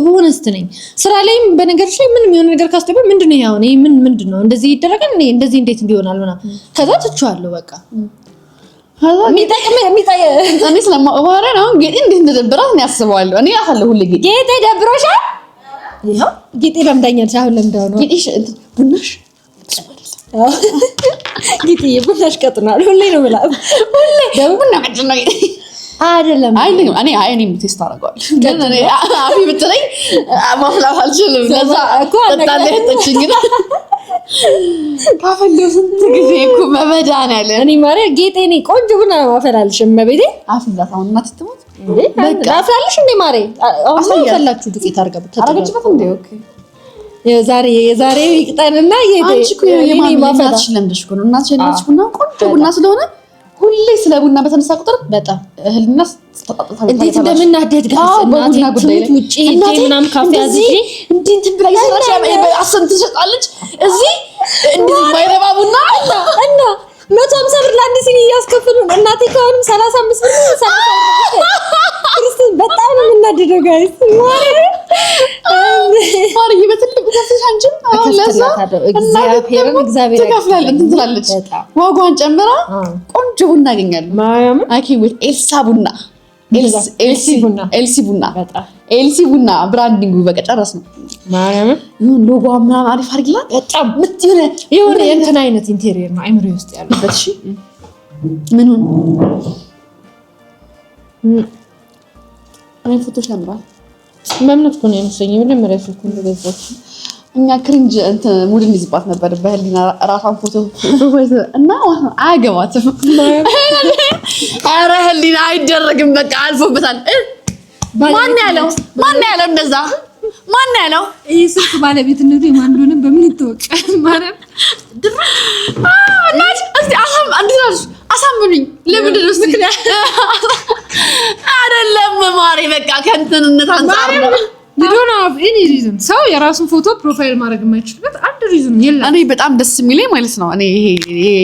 ሆነስት ነኝ ስራ ላይም በነገርሽ ላይ ምንም የሆነ ነገር ካስተበል ምንድነው ያው እኔ ምንድነው እንደዚህ ይደረጋል እኔ እንደዚህ እንዴት እንዲሆናልና ከዛ ትቻለሁ በቃ እኔ ስለማወራ ነው ጌጤ እንዴት እንደደብራት ነው ያስባለሁ እኔ አሳለ ሁሉ ጌጤ ደብሮሻል ይሄው ጌጤ ለምዳኛል አሁን ለምዳው ነው ጌጤ ቡናሽ ጌጤ ቡናሽ ቀጥናል ሁሌ ነው ብላ ሁሌ ደግሞ ቡና ቀጥና አይደለም አይደለም እኔ ቴስት አደርጋለሁ ግን እኔ አፊ ብትለኝ ማፍላት አልችልም ለዛ እኮ ተጣለችኝ ግን ካፈለው ስንት ጊዜ እኮ መመዳን ያለ እኔ ማሪያ ጌጤ ነኝ ቆንጆ ቡና ማፈላልሽ መቤቴ አፍላት አሁን እናት ትሞት በቃ አፍላልሽ እንዴ ማሬ አሁን ፈላችሁ ዱቄት አርጋብ ታረጋችበት እንዴ ኦኬ የዛሬ ይቅጠንና አንቺ እኮ የማን ማፈላልሽ ለምደሽ እኮ ነው እናትሽ ቡና ቆንጆ ቡና ስለሆነ ሁሌ ስለ ቡና በተነሳ ቁጥር በጣም እህልና ተጣጣታ እንዴት እንደምናደድ ጋር እናቴ ትሙት ውጪ ሄጄ ምናምን ካፌ አዝዤ እንዴት ብላ ይሰራሽ አሰንት ትሰጣለች እዚህ እንዴት ማይረባ ቡና እና 150 ብር ለአንድ ሲኒ እያስከፈሉን እናቴ ከሆነም 35 ብር 30 ብር ክርስቶስ በጣም ነው የምናደደው ጋይስ ማሪ በትልቁ ከፍተሽ አንቺም አሁን ለዛ እግዚአብሔር ተከፍላለች እንትላለች ዋጋዋን ጨምራ ቆንጆ ቡና ያገኛሉ ማርያም አኪ with ኤልሳ ቡና ኤልሲ ቡና ብራንዲንጉ በቃ ጨረስ ነው ማርያም ይሁን ሎጎ ምናምን አሪፍ አድርግላት በጣም የሆነ የእንትን አይነት ኢንቴሪየር ነው አይምሮ ውስጥ ያለበት እሺ ምኑን እኔ ፎቶሽ ያምራል መምነት እኮ ነው የምሰኝ መጀመሪያ ስልኩ እንደገዛው እኛ ክሪንጅ እንትን ሙድን ይዝባት ነበር በህሊና ራሷን ፎቶ እና አያገባትም ኧረ ህሊና አይደረግም። በቃ አልፎበታል። ማን ያለው እንደዛ? ማን ያለው? ይሄ ስልክ ባለቤትነቱ የማን እንደሆነ በምን ይታወቃል? ማለት እናት እስቲ አሳምኑኝ። ለምንድን ነው ምክንያት አይደለም ማሬ፣ በቃ ከእንትንነት አንፃር ነው። ሰው የራሱን ፎቶ ፕሮፋይል ማድረግ የማይችልበት አንድ ሪዝን የለም። እኔ በጣም ደስ የሚለኝ ማለት ነው እኔ ይሄ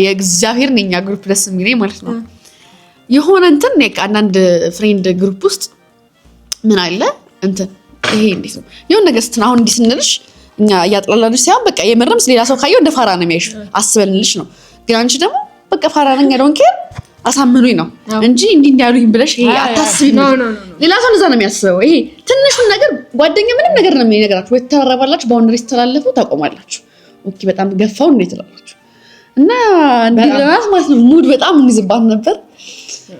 የእግዚአብሔር ነኝ ግሩፕ ደስ የሚለኝ ማለት ነው የሆነ እንትን አንዳንድ ፍሬንድ ግሩፕ ውስጥ ምን አለ እንትን ይሄ እንዴት ነው የሆነ ነገር ስትል አሁን እንዲህ ስንልሽ እኛ እያጥላላንሽ ሳይሆን በቃ የምርም ሌላ ሰው ካየው እንደ ፋራ ነው የሚያይሽ አስበንልሽ ነው። ግን አንቺ ደግሞ በቃ ፋራ ነኝ ያለውን ከር አሳምኑኝ ነው እንጂ እንዲህ እንዲያሉኝ ብለሽ ይሄ አታስቢ ነው። ሌላ ሰው እንደዛ ነው የሚያስበው። ይሄ ትንሹን ነገር ጓደኛ ምንም ነገር ነው የሚነግራችሁ ወይ ተራራባላችሁ ባውንደሪ ተላለፉ ታቆማላችሁ። ኦኬ በጣም ገፋው እንዴት ትላላችሁ እና እንዲህ ለማለት ማለት ነው ሙድ በጣም እንይዝባት ነበር።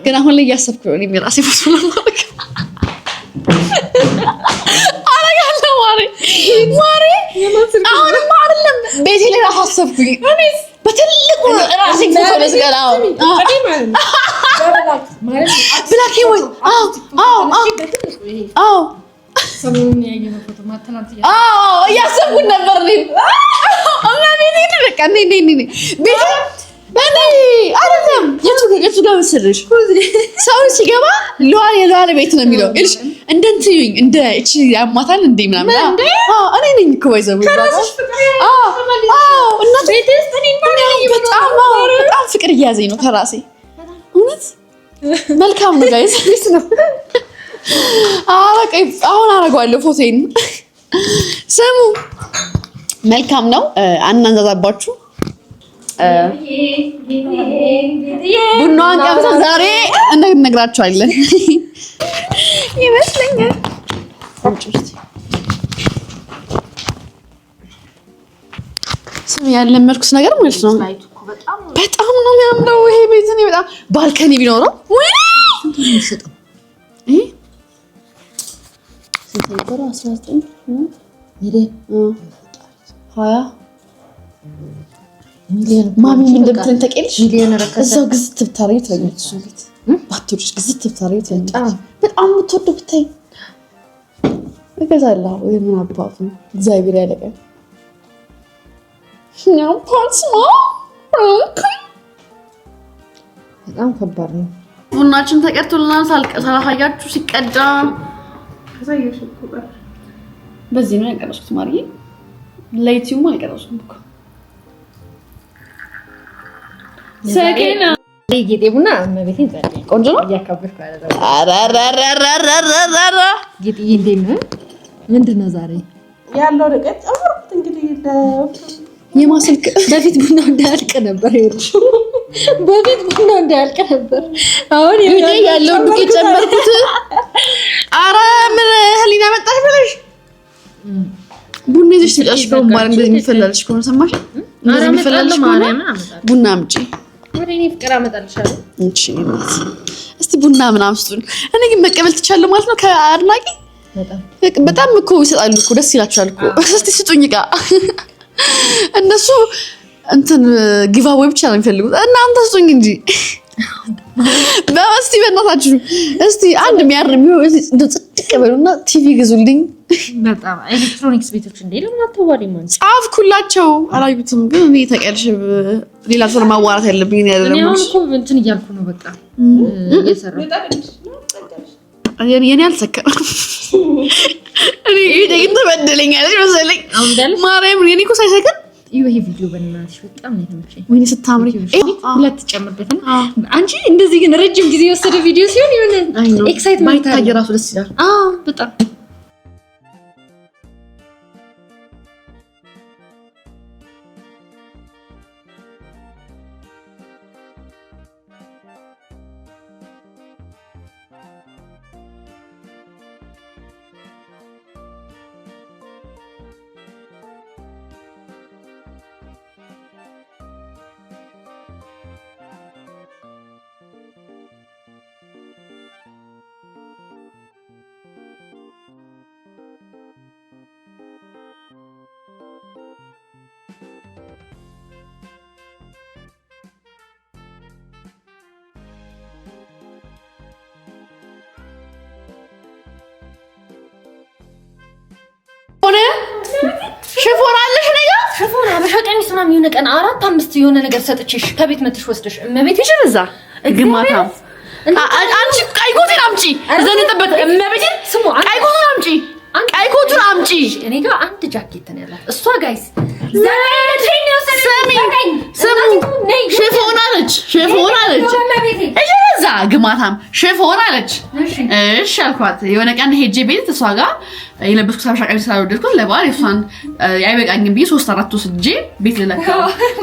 ግን አሁን ላይ እያሰብኩ ነው እኔ ራሴ ፎቶ ለማድረግ አረጋለሁ ማሬ አሁንማ አይደለም ቤቴ ላይ ራሱ አሰብኩኝ በትልቁ ራሴ ፎቶ ለስቀላው ብላኪ ወይ ሰሞኑን ያየነው ፎቶ ማተናት እያሰብኩ ነበር እኔ እና ቤቴ በቃ ነኝ ቤቴ አይደለም የቱ ጋር መሰለሽ ሰው ሲገባ ለዋለ ቤት ነው የሚለው እልሽ እንደ እንትዩኝ እንደ እቺ ያማታል እንደ ምናምን እኔ ነኝ እኮ ወይዘው እና በጣም ፍቅር እያዘኝ ነው ከራሴ እውነት መልካም ነው ጋይስ ነው በቃ አሁን አደርገዋለሁ ፎቶዬን ስሙ መልካም ነው አናንዛዛባችሁ ቡናዋን ቀምሰን ዛሬ እንነግራችኋለን ይመስለኛል። ስም ያለመድኩት ነገር ማለት ነው በጣም ነው የሚያምረው ይሄ ቤት። እኔ በጣም ባልከኒ ቢኖረው ወይ ስንት 19 ሚሊዮን ማሚ ምን እንደምትለን ታውቂያለሽ? ሚሊዮን ረከሰ እዛው ግዝት ብታረጊ ትለኛለች እሱ ቤት ባትወጪ ግዝት ብታረጊ ትለኛለች። በጣም የምትወደው ብታይ እገዛለሁ ወይ ምን አባቱ እግዚአብሔር ያለቀን ነው ፓንስማ በጣም ከባድ ነው። ቡናችን ተቀርቶልናል። ሳላሳያችሁ ሲቀዳ ከሳየሽ እኮ በዚህ ነው ያቀረስኩት ማርዬ ለዩቲዩብ አልቀረስኩም እኮ ሰከና ጌጤ ቡና እመቤቴን ጸልይ ቆንጆ ነው እያካበድኩ አይደለም። አራራራራራራ ጌጤ እንዴት ነው? ምንድን ነው ዛሬ ያለው ርቀት ጨምሩት እንግዲህ የማስልክ በፊት ቡና እንዳያልቅ ነበር ይልሽ በፊት ቡና እንዳያልቅ ነበር። አሁን ያለው ዱቄት ጨመርኩት። ኧረ ምን ህሊና መጣሽ ብለሽ ቡና ይዘሽ ትጫሽ ከሆነ እንደዚህ የሚፈላልሽ ከሆነ ሰማሽ? እንደዚህ የሚፈላልሽ ከሆነ ቡና አምጪ። ወሬኔ ፍቅር አመጣልሻለሁ። እሺ እስቲ ቡና ምናምን ስጡን። እኔ ግን መቀበል ትቻለሁ ማለት ነው ከአድናቂ በጣም እኮ ይሰጣሉ እኮ ደስ ይላችኋል እኮ። እስቲ ስጡኝ እቃ እነሱ እንትን ጊቫዌይ ብቻ ነው የሚፈልጉት። እናንተ ስጡኝ እንጂ በመስቲ በእናታችሁ እስቲ አንድ የሚያርም ጽድቅ በሉና ቲቪ ግዙልኝ። በጣም ኤሌክትሮኒክስ ቤቶች እንደ ለምን አትዋሪም አንቺ? ጻፍኩላቸው አላዩትም። ግን እኔ ተቀልሽ ሌላ ሰው ማዋራት ያለብኝ ነው ያደረኩት። እኔ አሁን እኮ እንትን እያልኩ ነው በቃ እየሰራሁ የኔ አልሰከረም። እኔ ተበደለኛለች መሰለኝ ማርያም። እኔ እኮ ሳይሰከር ይሄ ቪዲዮ በእናትሽ በጣም ነው የተመቸኝ። ወይኔ ስታምሪ ሁለት ጨምርበትና አንቺ እንደዚህ ግን ረጅም ጊዜ የወሰደ ቪዲዮ ሲሆን የሆነ ኤክሳይትመንት ማይታየ ራሱ ደስ ይላል። በጣም ሽፎን አለሽ ነጋ ሽፎን አበሻ ቀሚስ ምናምን የሆነ ቀን 4-5 የሆነ ነገር ሰጥቼሽ ከቤት መጥተሽ ወስደሽ እመቤቴ እዛ ግማታ አንቺ ቀይኮቱን አምጪ ዘንጥበት እመቤቴ ስሙ ቀይኮቱን አምጪ ቀይኮቱን አምጪ እኔ ጋር አንድ ጃኬት ነው ያላት እሷ ጋይስ ሽፎን አለች እዛ ግማታም ሽፎን አለች እሺ አልኳት የሆነ ቀን ሄጄ ቤት እሷ ጋር የለበስኩት ሀበሻ ቀሚስ ስላልወደድኩት ለበዓል እሷን አይበቃኝም ብዬ 3-4 ወስጄ ቤት ልለካው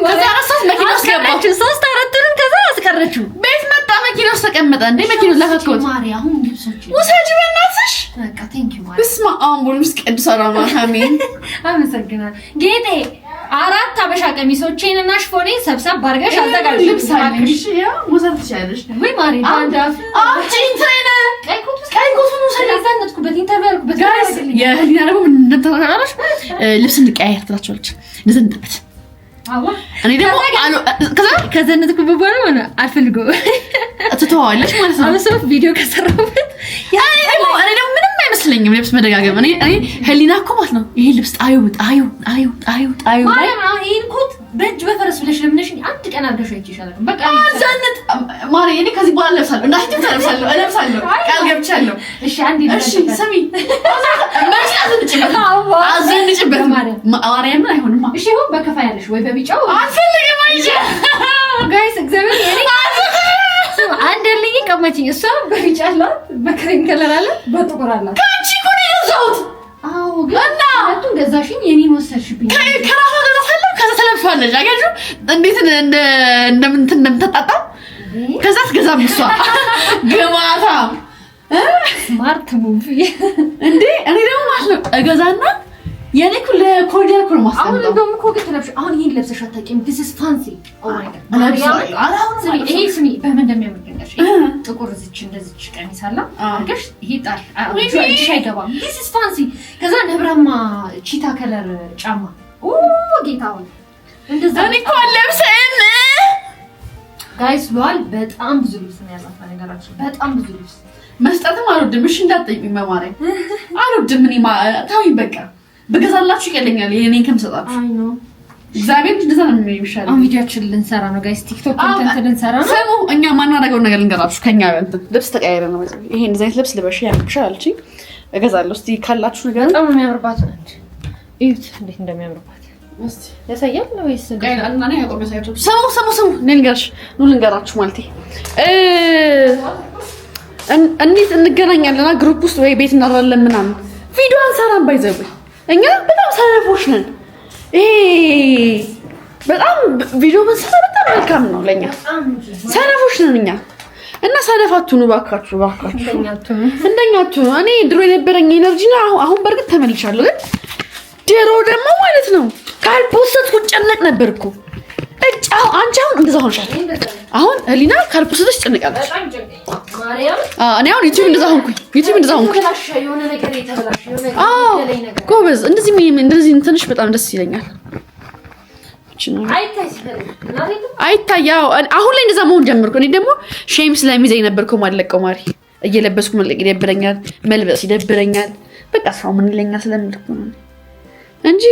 ከዛ አራሳት መኪና ውስጥ ገባች 3-4ን ከዛ አስቀረችው ቤት መጣ መኪና ውስጥ ተቀመጠ እንዴ መኪና ውስጥ ለካከው ማሪ አሁን ልብሶች ወሰጂ በእናትሽ በቃ ቴንክ ዩ ማሪ በስመ አብ ወልድ ቅዱስ አሜን አመሰግናለሁ ጌጤ 4 ሀበሻ ቀሚሶቼን እና ሽፎኔን ሰብሰብ ባርገሽ አዘጋጅ ልብስ አለሽ ያ ወሰድ ትችላለሽ ወይ ማሪ አንዳፍ ትሬነ ቀይኮቱን ሰላሳነትኩበት ኢንተርቪው አልኩበት የህሊና ደግሞ ምን እንደተናገራለሽ ልብስ እንቀያየር ትላቸዋለች እንደዘንጥበት እኔ ደግሞ ከዘነትኩበት በኋላ ሆነ አልፈልገው ትተዋለች ማለት ነው አመሰፍ ቪዲዮ ከሰራሁበት እኔ ደግሞ ምንም አይመስለኝም ልብስ መደጋገም እኔ ህሊና እኮ ማለት ነው ይሄ ልብስ አዩ ይሄን ኮት በእጅ በፈረስ ብለሽ ለምነሽኝ አንድ ቀን አድርገሽ አይቼሻለሁ በቃ አዛነት ማሪ እኔ ከዚህ በኋላ እለብሳለሁ ቃል ገብቻለሁ እሺ አንዴ እሺ ስሚ አዘንጭበት ማርያምን አይሆንማ እሺ ይሁን በከፋ ያለሽ ወይ በቢጫው አልፈልግም አይቼ ጋይስ እግዚአብሔር አንድ ልኝ ቀመችኝ እሷ በቢጫ አላት በክሬም ከለር አለ በጥቁር አላት ካንቺ እኮ ነው የገዛሁት አዎ ገና አቱን ገዛሽኝ የኔን ወሰድሽብኝ ከራሷ ገዛታለሁ ከዛ ተለብሷለች አያችሁ እንዴት እንደምትጣጣ ከዛ ትገዛም እሷ ግማታ ስማርት ሙቭ እንዴ እኔ ደግሞ ማለት ነው እገዛና የኔ ኩል ኮሪደር ኩል ማስተምጣ አሁን እንደውም እኮ ከተለብሽ አሁን ይሄን ለብሰሽ አታውቂም this is fancy oh my god ይሄ ስሚ በምን እንደሚያምር ድንገሽ ጥቁር እዚች እንደዚች ቀሚስ አላ አርገሽ ይሄ ጣል እሺ አይገባም this is fancy ከዛ ነብራማ ቺታ ከለር ጫማ ኦ ጌታው እንደዛ እኔ እኮ ለብሰን ጋይስ ሏል በጣም ብዙ ልብስ ነው ያላት ነገራችሁ በጣም ብዙ ልብስ መስጠትም አልወድም እሺ እንዳትጠይቁኝ መማሪያ አልወድም እኔ ታውይ በቃ በገዛላችሁ ይቀለኛል የኔ ከምሰጣችሁ አይ ኖ እግዚአብሔር እንደዛ ነው የሚሻለው አሁን ቪዲዮአችን ልንሰራ ነው ጋይስ ቲክቶክ ኮንተንት ልንሰራ ነው ሰሙ እኛ ማናደርገው ነገር ልንገራችሁ ከኛ እንትን ልብስ ተቀያየረ ነው ማለት ይሄ እንደዚህ አይነት ልብስ ልበሽ ያልኩሻል አልችኝ እገዛለሁ እስቲ ካላችሁ ነገር በጣም የሚያምርባት እዩት እንዴት እንደሚያምርባት እስቲ ያሳያል ወይስ ጋይላና ነው ያቆመሳችሁ ሰሙ ልንገርሽ ነው ልንገራችሁ ማለት እንዴት እንገናኛለና ግሩፕ ውስጥ ወይ ቤት እናራለን ምናምን ቪዲዮ አንሰራም ባይዘው እኛ በጣም ሰነፎች ነን ይሄ በጣም ቪዲዮ መስራት በጣም መልካም ነው ለኛ ሰነፎች ነን እኛ እና ሰነፋቱኑ ባካችሁ እንደኛቱ እኔ ድሮ የነበረኝ ኤነርጂ ነው አሁን በርግጥ ተመልሻለሁ ግን ድሮ ደግሞ ማለት ነው ካልፖስተትኩ ጨነቅ ነበርኩ እጫው አንቺ አሁን እንደዛ ሆንሻል አሁን ህሊና ካልፖስተትሽ ጨነቃለች ማርያም እኔ አሁን ዩቲዩብ እንደዛ ሆንኩኝ የሆነ ነገር የተበላሽ የሆነ ነገር ጎበዝ እንደዚህ እንትንሽ በጣም ደስ ይለኛል አይታያው አሁን ላይ እንደዛ መሆን ጀመርኩ እኔ ደግሞ ሼም ስለሚዘኝ ነበርኩ ማለቀው ማሪ እየለበስኩ መልቀቅ ይደብረኛል መልበስ ይደብረኛል በቃ ሰው ምን ይለኛል ስለምልኩ ነው እንጂ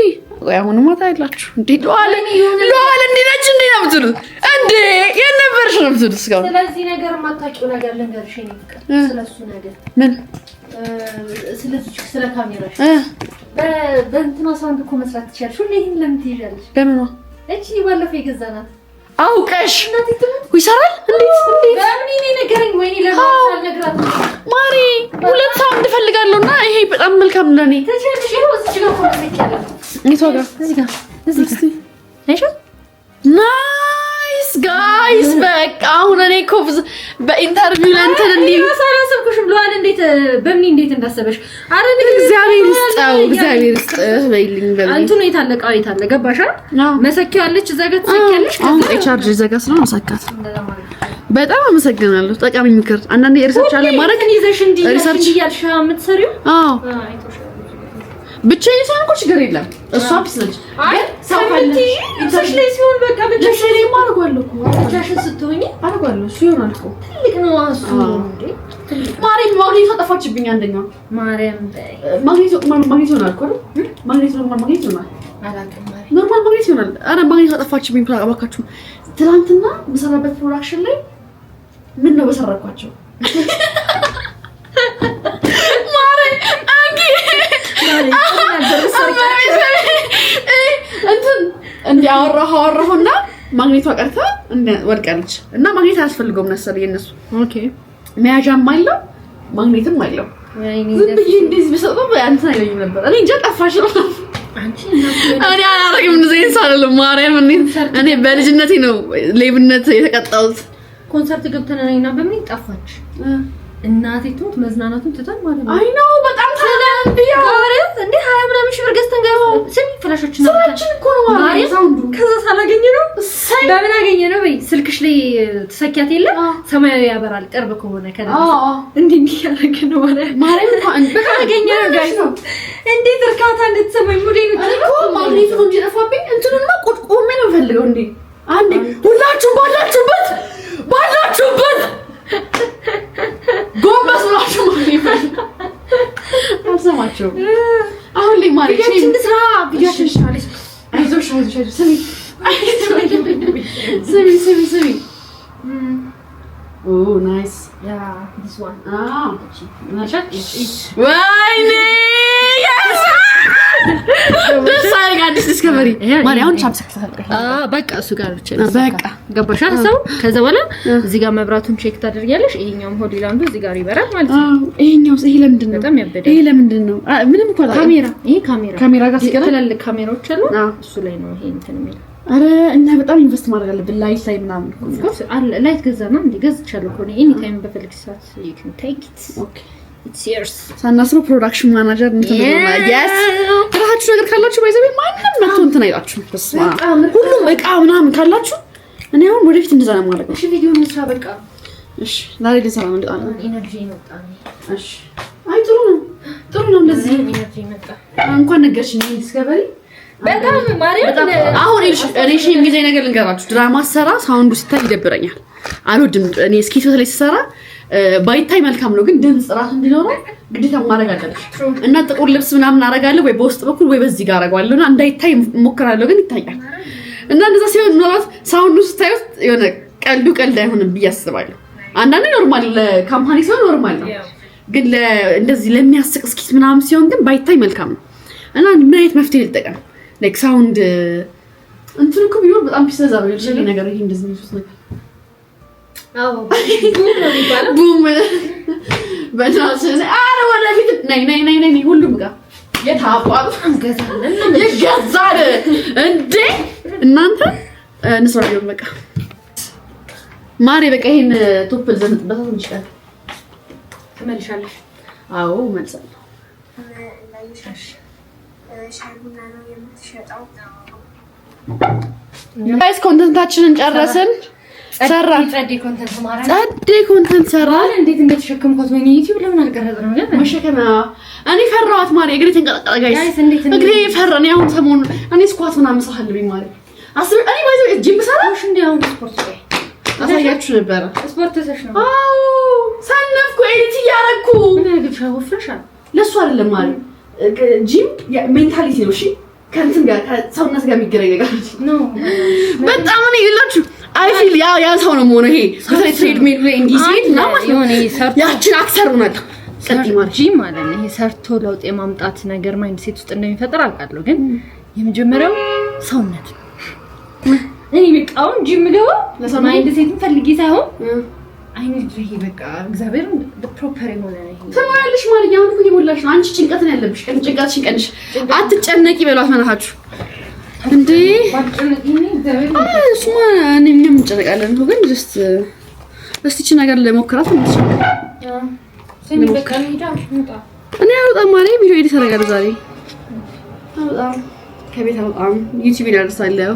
ወይ አሁን ማታ አይላችሁ እንዴ ሏል እንዴ ነው የምትሉት እንዴ የነበርሽ ነው የምትሉት እስካሁን ስለዚህ ነገር ማታውቂው ነገር ልንገርሽ እኔ ፍቅር ስለሱ ነገር ምን ስለ ካሜራሽ በእንትና ሳውንድ እኮ መስራት ትችያለሽ ሁሌ ይሄን ለምን ትይዣለሽ ለምን ነው እቺ ባለፈው የገዛናት አውቀሽ ይሰራል እንዴት በምን እኔ ነገርኝ ወይኔ ለማሳል ነገራት ማሪ ሁለት ሳውንድ ፈልጋለሁና ይሄ በጣም መልካም ነው ለኔ ትችያለሽ ይሄው እዚህ ጋር እኮ መስቻለሁ ይቷጋ እዚህ ጋር አይሽ ናይስ ጋይስ በቃ አሁን እኔ እኮ በኢንተርቪው ላይ እንትን እንዴ ሳላሰብኩሽ ብሏል እንዴት በምን እንዴት እንዳሰበሽ አረ እግዚአብሔር ይስጠው በይልኝ በለኝ አንቱ ነው የታለቀው የታለ ገባሽ መሰኪያው አለች እዛ ጋር ትሰኪያለሽ አሁን ቻርጅ ዘጋ ስለሆነ ሰካት በጣም አመሰግናለሁ ጠቃሚ ምክር አንዳንዴ ሪሰርች አለ ማድረግ ይዘሽ እንዲ ሪሰርች እያልሽ የምትሰሪው ብቻዬን ሳይሆን እኮ ችግር የለም እሷ ቢስለች ሰው ካለ ኢንተርሽ ላይ ሲሆን በቃ ብቻዬን ማርጓለሁ እኮ ብቻሽን ስትሆኚ አርጓለሁ እሱ ይሆናል እኮ ትልቅ ነው እሱ እንዴ ማርያም ማግኔት ተጠፋችብኝ አንደኛው ማርያም ማግኔት ሆናል እኮ ማግኔት ሆናል አላውቅም ማለት ኖርማል ማግኔት ይሆናል። አረ ማግኔት አጠፋችብኝ እባካችሁ። ትናንትና በሰራበት ፕሮዳክሽን ላይ ምን ነው በሰራኳቸው ማሬ እንዴ አወራሁና ማግኔቷ ቀርታ ወድቃለች እና ማግኔት አያስፈልገውም መሰለኝ የነሱ ኦኬ መያዣም አይለው ማግኔትም አይለው ዝም ብዬ እንደዚህ በሰጠው አንተ አይለኝም ነበር እኔ እንጃ ጠፋሽ ነው እኔ አላረግም እንደዚህ ሳልል ማርያም እኔ በልጅነቴ ነው ሌብነት የተቀጣሁት ኮንሰርት ገብተን ነኝና በምን ጠፋች እናቴ ትሙት መዝናናቱን ትተን ማለት ነው። አይ ነው በጣም ታላንዲያ ማለት እንዴ 20 ምናምን ሺህ ብር ገዝተን ጋር ስሚ ፍላሾችን ነው እኮ ነው ማለት ሳውንዱ ከዛ ሳላገኘ ነው በምን አገኘ ነው በይ ስልክሽ ላይ ተሰኪያት የለ ሰማያዊ ያበራል ቅርብ ከሆነ ከዛ እንዴ ያረገ ነው ማለት ማርያም እንኳን በካገኘ ነው ጋይስ እንዴት እርካታ እንድትሰማኝ ሙዴን እኮ ማግኔቱ ነው እንዲጠፋብኝ እንትኑና ቁጥቁሜ ነው ፈልገው እንዴ አንዴ ሁላችሁም ባላችሁበት ጎንበስ ብላችሁ ማለት አልሰማችሁ አሁን ላይ ማለት ቪዲዮችን እንስራ ቪዲዮችን ሻለሽ አይዞሽ ስሚ ኦ ናይስ ያ this one ወይኔ ደስ አለኝ አዲስ ዲስከቨሪ ማርያም በቃ እሱ ጋር ብቻ በቃ ገባሽ አሰው ከዛ በኋላ እዚህ ጋር መብራቱን ቼክ ታደርጊያለሽ ይሄኛው ሆሊላንዱ እዚህ ጋር ይበራል ማለት ነው ይሄኛው ይሄ ለምንድን ነው በጣም ያበደ ይሄ ለምንድን ነው ምንም እኮ ካሜራ ይሄ ካሜራ ጋር ሲገና ትላልቅ ካሜራዎች አሉ እሱ ላይ ነው ይሄ እንትን የሚለው አረ እና በጣም ኢንቨስት ማድረግ አለብን ላይት ላይ ምናምን ላይት ገዛና እንዴ ገዝቻለሁ እኮ ነው ኤኒ ታይም በፈልግ ሰዓት you can take it okay it's yours ሳናስበው ፕሮዳክሽን ማናጀር እንትን ነው yes ራሳችሁ ነገር ካላችሁ ባይዘቤ ማንንም መጥቶ እንትን አይላችሁ በስማ ሁሉም እቃ ምናምን ካላችሁ እኔ አሁን ወደፊት እንደዛ ነው ማለት ነው እሺ ቪዲዮ መስራ በቃ እሺ ዛሬ ልሰራ ነው እንደጣ ኢነርጂ ይመጣል እሺ አይ ጥሩ ነው እንደዚህ ኢነርጂ ይመጣ እንኳን ነገርሽኝ ዲስከቨሪ በጣም ማርያም አሁን እኔ ሺህ ጊዜ ነገር ልንገራችሁ ድራማ ሰራ ሳውንዱ ሲታይ ይደብረኛል አልወድም እኔ ስኪት ላይ ሲሰራ ባይታይ መልካም ነው ግን ድምጽ ራሱ እንዲኖረው ግዴታ ማድረግ አለብሽ እና ጥቁር ልብስ ምናምን አረጋለሁ ወይ በውስጥ በኩል ወይ በዚህ ጋር አረጋለሁና እንዳይታይ ሞክራለሁ ግን ይታያል እና እንደዛ ሲሆን ነው ሳውንዱ ሲታዩት የሆነ ቀልድ አይሆንም ብያስባለሁ አንዳንዴ ኖርማል ለካምፓኒ ሲሆን ኖርማል ነው ግን እንደዚህ ለሚያስቅ ስኪት ምናምን ሲሆን ግን ባይታይ መልካም ነው እና ምን አይነት መፍትሄ ልጠቀም ላይክ ሳውንድ እንትን እኮ ቢሆን በጣም ፒሰዛ ነው ይልሽ ነገር ይሄ እንደዚህ ነው ነገር አዎ ቡም በእናትሽ አረ ወደፊት ነይ ሁሉም ጋር የታቋል እንገዛለን ይገዛል እንዴ እናንተ እንስራው በቃ ማሬ በቃ ይሄን ቶፕ ዘንጥበት ነው ይችላል ትመልሻለሽ አዎ መልሳለሁ ሻይቡና ነው የምትሸጠው ጋይስ ኮንተንታችንን ጨረስን ሰራን ጸዴ ኮንተንት ማራ ሰራን እንዴት እንደተሸከምኳት ወይ ዩቲዩብ ለምን አልቀረጽም ነው ለምን መሸከማ እኔ ፈራኋት ማሪ እግሬ ተንቀጠቀጠ ጋይስ እግሬ ፈራን ያው ሰሞኑን እኔ ስኳት ምናምን ሰሃልብኝ ማሪ አስብ እኔ ባይዘው ጂም ሰራሽ እንዴ አሁን ስፖርት ላይ አሳያችሁ ነበር ስፖርት ተሰሽ ነው አዎ ሳነፍኩ ኤዲት ያረኩ ምን ያርግሻው ወፍረሻል ለሱ አይደለም ማሪ ጂም ሜንታሊቲ ነው እሺ ከእንትን ጋር ከሰውነት ጋር የሚገናኝ ነገር ነው በጣም ነው ይላችሁ አይ ፊል ያ ሰው ነው ሞኖ ይሄ በተለይ ትሬድ ሜል ላይ እንዲሲት ነው የሆነ ሰርቶ ያቺን አክሰር ሆናል ጂም ማለት ነው ይሄ ሰርቶ ለውጥ የማምጣት ነገር ማይንድ ሴት ውስጥ እንደሚፈጠር አውቃለሁ ግን የመጀመሪያው ሰውነት እኔ በቃው ጂም ገባ ማይንድ ሴት ፈልጊ ሳይሆን አይነት ይሄ በቃ እግዚአብሔር ፕሮፐር የሆነ ነው ተማልሽ ማለት ያው ነው ይሞላሽ ነው አንቺ ጭንቀት ነው ያለብሽ ጭንቀትሽን ቀንሽ አትጨነቂ በሏት መናሃችሁ እንዴ እሱማ እኔም እንጨነቃለን ነው ግን ጀስት እስቲ ነገር ለሞክራት ነው ሰኒ በቃ ሄዳ እኔ አውጣም ማለት ቪዲዮ ኤዲት አደርጋለሁ ዛሬ አውጣም ከቤት አውጣም ዩቲዩብ ይደርሳለሁ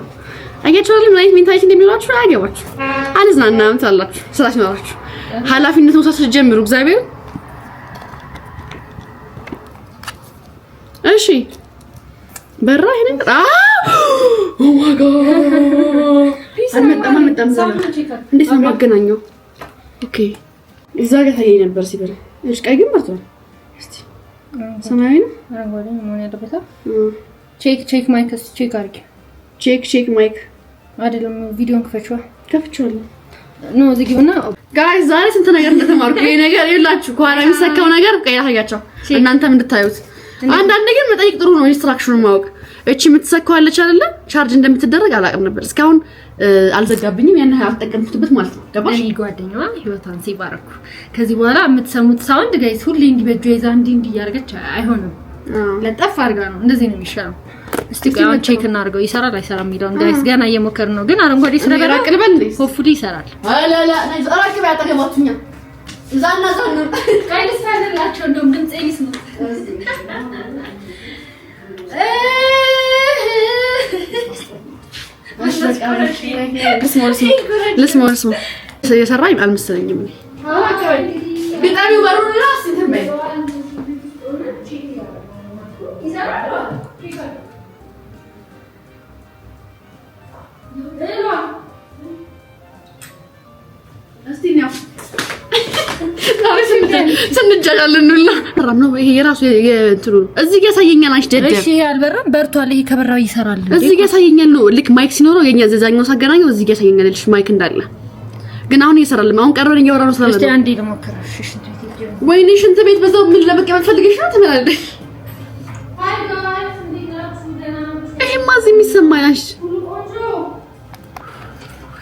አያችኋለሁ ምን አይነት ሜንታሊቲ እንደሚሏችሁ አያገባችሁ አልዝናናም ታላችሁ ስራሽ ነው ኃላፊነት ወሰስ ጀምሩ እግዚአብሔር እሺ በራ ይሄን ኦ ማይ ጋድ አልመጣም እንዴት ነው ማገናኘው ኦኬ እዛ ጋር ታየኝ ነበር ሲበል እሺ ቀይ ግን መርቷል እስቲ ሰማያዊ ነው አረንጓዴ ምን ያለበታ ቼክ ማይክ ቼክ አድርጊ። ቼክ ማይክ አይደለም ቪዲዮን ክፈችዋ። ከፍቻለሁ ነው እዚህ ግብና ጋይስ ዛሬ ስንት ነገር እንደተማርኩ ይሄ ነገር ይላችሁ ከኋላ የሚሰካው ነገር ያሳያችሁ እናንተም እንድታዩት። አንዳንድ ነገር መጠየቅ ጥሩ ነው ኢንስትራክሽኑን ማወቅ። እቺ የምትሰካው አለች አይደለ ቻርጅ እንደምትደረግ አላውቅም ነበር እስካሁን አልዘጋብኝም ያን አልተጠቀምኩበት ማለት ነው። ገባሽ? ጓደኛዋ ህይወቷን ሲባረኩ ከዚህ በኋላ የምትሰሙት ሳውንድ ጋይስ ሁሌ እንዲበጁ ይዛ እንዲ ያርገች አይሆንም። ለጠፍ አድርጋ ነው እንደዚህ ነው የሚሻለው። እስቲ ጋር ቼክ እናድርገው ይሰራል አይሰራም የሚለውን ጋይስ ገና እየሞከርን ነው። ግን አረንጓዴ ስለበራ አቅልበን ሆፕፉሊ ይሰራል። አላላ ነዝራክ ባያጠገባቱኛ ዛና ጋይስ ታደላችሁ እንደውም ድምጽ ይስሙ ልስማ የሰራኝ አልመሰለኝም። በጣም ይወሩና ሲተመኝ ስንጃጃለንላ ነው ይሄ የራሱ የእንትኑ እዚህ ጋር ያሳየኛል። አንቺ ደደብ እሺ ያልበራም በርቷል። ይሄ ከበራው ይሰራል። እዚህ ጋር ያሳየኛል ነው ልክ ማይክ ሲኖረው የኛ ዘዛኛው ሳገናኘው እዚህ ጋር ያሳየኛል ልጅ ማይክ እንዳለ ግን አሁን ይሰራል። አሁን ቀርበን እያወራን ነው ስለዚህ እስቲ አንዴ ልሞክር። እሺ ወይኔ ሽንት ቤት በዛው ምን ለመቀመጥ ፈልገሽ ነው ትመላለሽ? ይሄማ እዚህ የሚሰማኝ ነሽ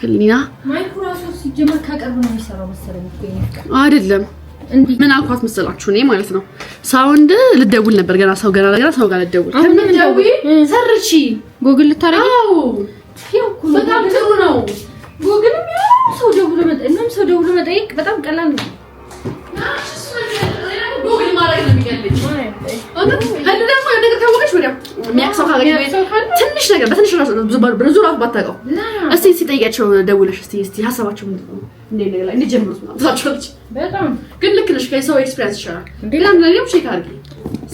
ህሊና ማይክሮሶ ሲጀመር ከቀርብ ነው የሚሰራው መሰለኝ እኮ ይሄ አይደለም። ምን አልኳት መሰላችሁ እኔ ማለት ነው ሳውንድ ልደውል ነበር ገና ሰው ጋር ልደውል ከመደውይ ሰርቺ ጉግል ልታረጊ? አዎ በጣም ጥሩ ነው። ጉግል ሰው ደውሎ መጠየቅ በጣም ቀላል ነው። ጉግል ማድረግ ነው የሚገልጽ አንተ ደግሞ ነገር ታወቀሽ ወዲያ የሚያክሰው ትንሽ ነገር በትንሽ ብዙ ራሱ ባታውቀው እስቲ ሲጠይቃቸው ደውለሽ እስቲ ሀሳባቸው ምንድነው እንዴ ጀምሩት ነው ታቻለች። በጣም ግን ልክ ነሽ ከሰው ኤክስፒሪየንስ ይሻላል። ሌላም ነገር ቼክ አድርጊ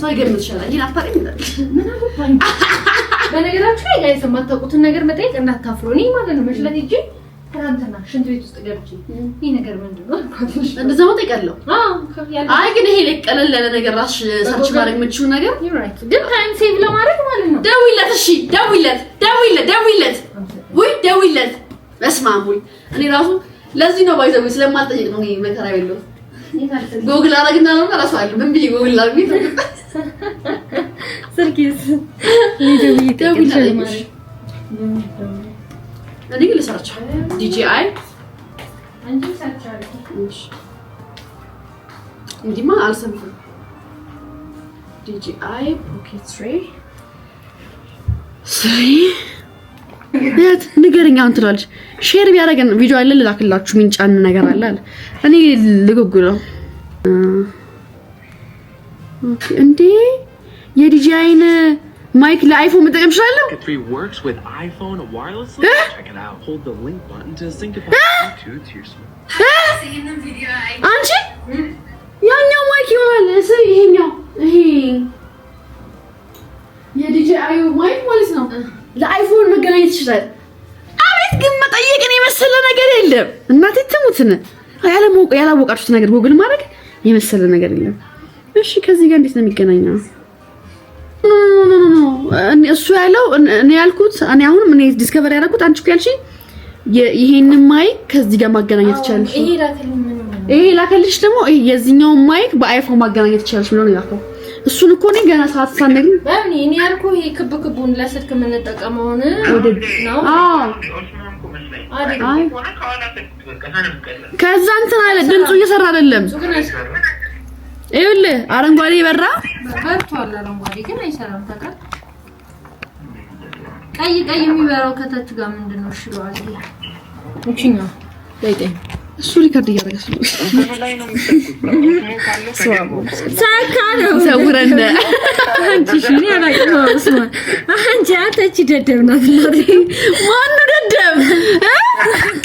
ሰው ይገምት ይሻላል። ይሄን አታውቂም ይላል። ምን አልባኝ በነገራችሁ ላይ ጋይስ የማታውቁትን ነገር መጠየቅ እንዳታፍሩ። እኔ ማለት ነው መሽለት እጂ ትናንትና ሽንት ቤት ውስጥ ገብቼ ይሄ ነገር ምንድነው እንደዛ ወጣይቀለው አይ ግን ይሄ ለቀለል ያለ ነገር ራስሽ ሰርች ማድረግ የምትችይው ነገር ግን ታይም ሴቭ ለማድረግ ማለት ነው። ደውይለት እሺ ደውይለት ወይ ደውይለት መስማሙ እኔ ራሱ ለዚህ ነው ባይዘው ስለማልጠይቅ ነው ይሄ መከራ ያለው ጉግል አረግና ነው ራሱ አለ ምን ቢይ ጉግል አርጊ ስልኪስ ደውይለት እኔ ግን ልሰርች DJI አንቺ ሰርች አድርጊ እንዲማ አልሰምኩም። DJI Pocket 3 ያት ንገረኛውን ትላለች። ሼር ቢያደርገን ቪዲዮ አለ ልላክላችሁ ምንጫን ነገር አለ እኔ ልጉግለው ኦኬ እንዴ የዲጂአይን ማይክ ለአይፎን መጠቀም ይችላል? It works with iPhone wirelessly. Check it out. Hold the link button to sync it Bluetooth to your smartphone. አንቺ ያኛው ማይክ ይሆናል እሺ ይሄኛው ይሄ የዲጂአይ ማይክ ማለት ነው ለአይፎን መገናኘት ይችላል። አቤት ግን መጠየቅን የመሰለ ነገር የለም። እናቴ ትሙትን ያላወቃችሁት ነገር ጉግል ማድረግ የመሰለ ነገር የለም። እሺ ከዚህ ጋር እንዴት ነው የሚገናኘው? ኖ እሱ ያለው እኔ ያልኩት እኔ አሁን ምን ዲስከቨር ያደረኩት አንቺ እኮ ያልሽኝ ይሄንን ማይክ ከዚህ ጋር ማገናኘት ይቻላል። ይሄ ላከልሽ ደግሞ የዚህኛው ማይክ በአይፎን ማገናኘት ይቻላል ነው ያልከው። እሱን እኮ ነው ገና ሰዓት ሳነግኝ በእኔ እኔ ያልኩት ይሄ ክቡን ለስልክ የምንጠቀመው ነው። አይ ከዛ እንትን አለ ድምፁ እየሰራ አይደለም። ይኸውልህ አረንጓዴ በራ በርቷል። አረንጓዴ ግን አይሰራም። ታውቃለህ ቀይ የሚበራው ከታች ጋር ምንድነው? እሺ ነው አይደል? እቺኛው ለይተኝ እሱ ሪከርድ እያደረገ ነው። ሳካለው ሰውረን አንቺ ሽኒ አላየሁም። አንቺ አተቺ ደደብ ናት። ማን ነው ደደብ?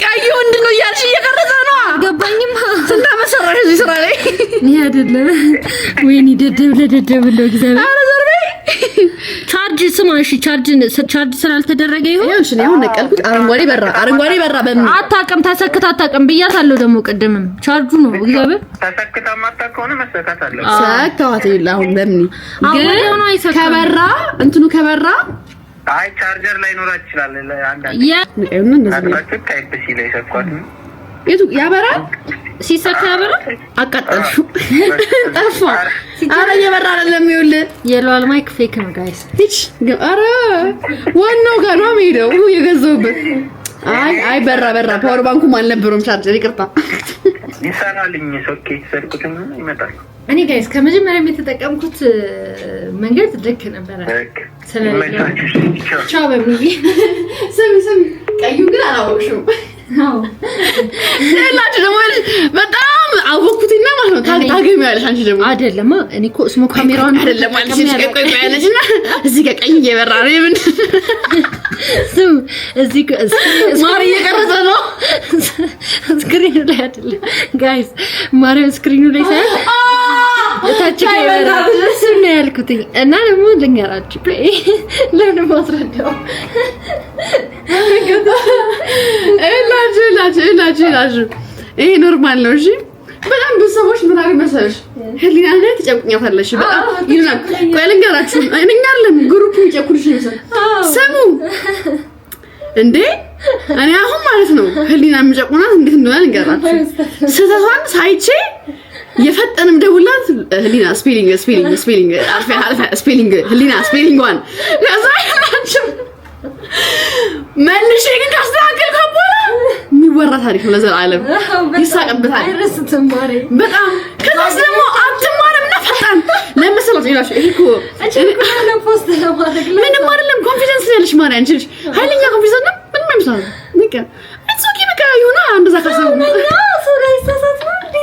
ቀዩ ምንድነው እያልሽ እየቀረጸ ነው። ገባኝም ስንት መሰራሽ እዚህ ስራ ላይ ይሄ አይደለም ወይኔ ደደብ ለደደብ ነው እግዚአብሔር። አረ ዘርቤ ቻርጅ ስማ እሺ ቻርጅ ስላልተደረገ ይሁን እሺ ነው ነቀልኩት አረንጓዴ በራ በምን አታውቅም ተሰክታ አታውቅም ብያታለሁ ደግሞ ቅድምም ቻርጁ ነው እግዚአብሔር ተሰክታ ማጣቀውነ መሰካት አለ ሰካዋት ይላል አሁን በምን ግን ከበራ እንትኑ ከበራ አይ ቻርጀር ላይ ኖር ይችላል አንዳንድ እንደዚህ ታይፕ ሲ ላይ ሰኳት የቱ ያበራል ሲሰካ ያበራል አቃጠልሹ ጠፋ አረ እየበራ አይደለም ይውል የሏል ማይክ ፌክ ነው ጋይስ እቺ አረ ዋናው ጋር ነው የሚሄደው የገዛውበት አይ በራ ፓወር ባንኩ አልነበረም ቻርጀር ይቅርታ ይሰራልኝ ሶኬት ሰርኩት ይመጣል እኔ ጋይስ ከመጀመሪያም የተጠቀምኩት መንገድ ልክ ነበር ቻው በሚዬ ስሚ ቀዩ ግን አላወቅሽም አዎ ለላችሁ ደግሞ በጣም አወኩትና ማለት ነው ታገሚያለሽ አንቺ ደግሞ አይደለም እኔ እኮ ስሞ ካሜራውን አይደለም ማለት ነው ቆይ ያለሽና እዚህ ጋር ቀኝ እየበራ ነው ምን ስም እዚህ ማሪ እየቀረጸ ነው ስክሪኑ ላይ አይደለም ጋይስ ማሪ ስክሪኑ ላይ ሳይ ታች ካሜራ ስም ነው ያልኩት እና ደግሞ ልንገራችሁ ለምን ማስረዳው እላችሁ ይሄ ኖርማል ነው እሺ በጣም ብዙ ሰዎች ምን አለ መሰለሽ ህሊና ላይ ተጨቁኛታለሽ በጣም ይላል ቆይ ልንገራችሁ እኛለም ግሩፕ ይጨኩልሽ ይመስል ሰሙ እንዴ እኔ አሁን ማለት ነው ህሊና የምጨቁናት እንዴት እንደሆነ ልንገራችሁ ስህተቷን ሳይቼ የፈጠንም ደውላት ህሊና ስፔሊንግ ህሊና ስፔሊንጓን ያዛይናችሁ መልሼ ግን ካስተካከልኩ በኋላ የሚወራ ታሪክ ነው ለዘላለም ይሳቀበታል አይረስትም ማሪ በጣም ከዛስ ደግሞ አትማርም ነፈጣን ለምሳሌ ይላችሁ ይሄ እኮ ፖስት ለማድረግ ምንም አይደለም ኮንፊደንስ ያለሽ ማሪ አንቺ ልጅ ኃይለኛ ኮንፊደንስ ነው ምንም አይመስልም በቃ እሱኪ በቃ ይሁን እንደዛ ካሰው ሶሪ ሰሳት ማሪ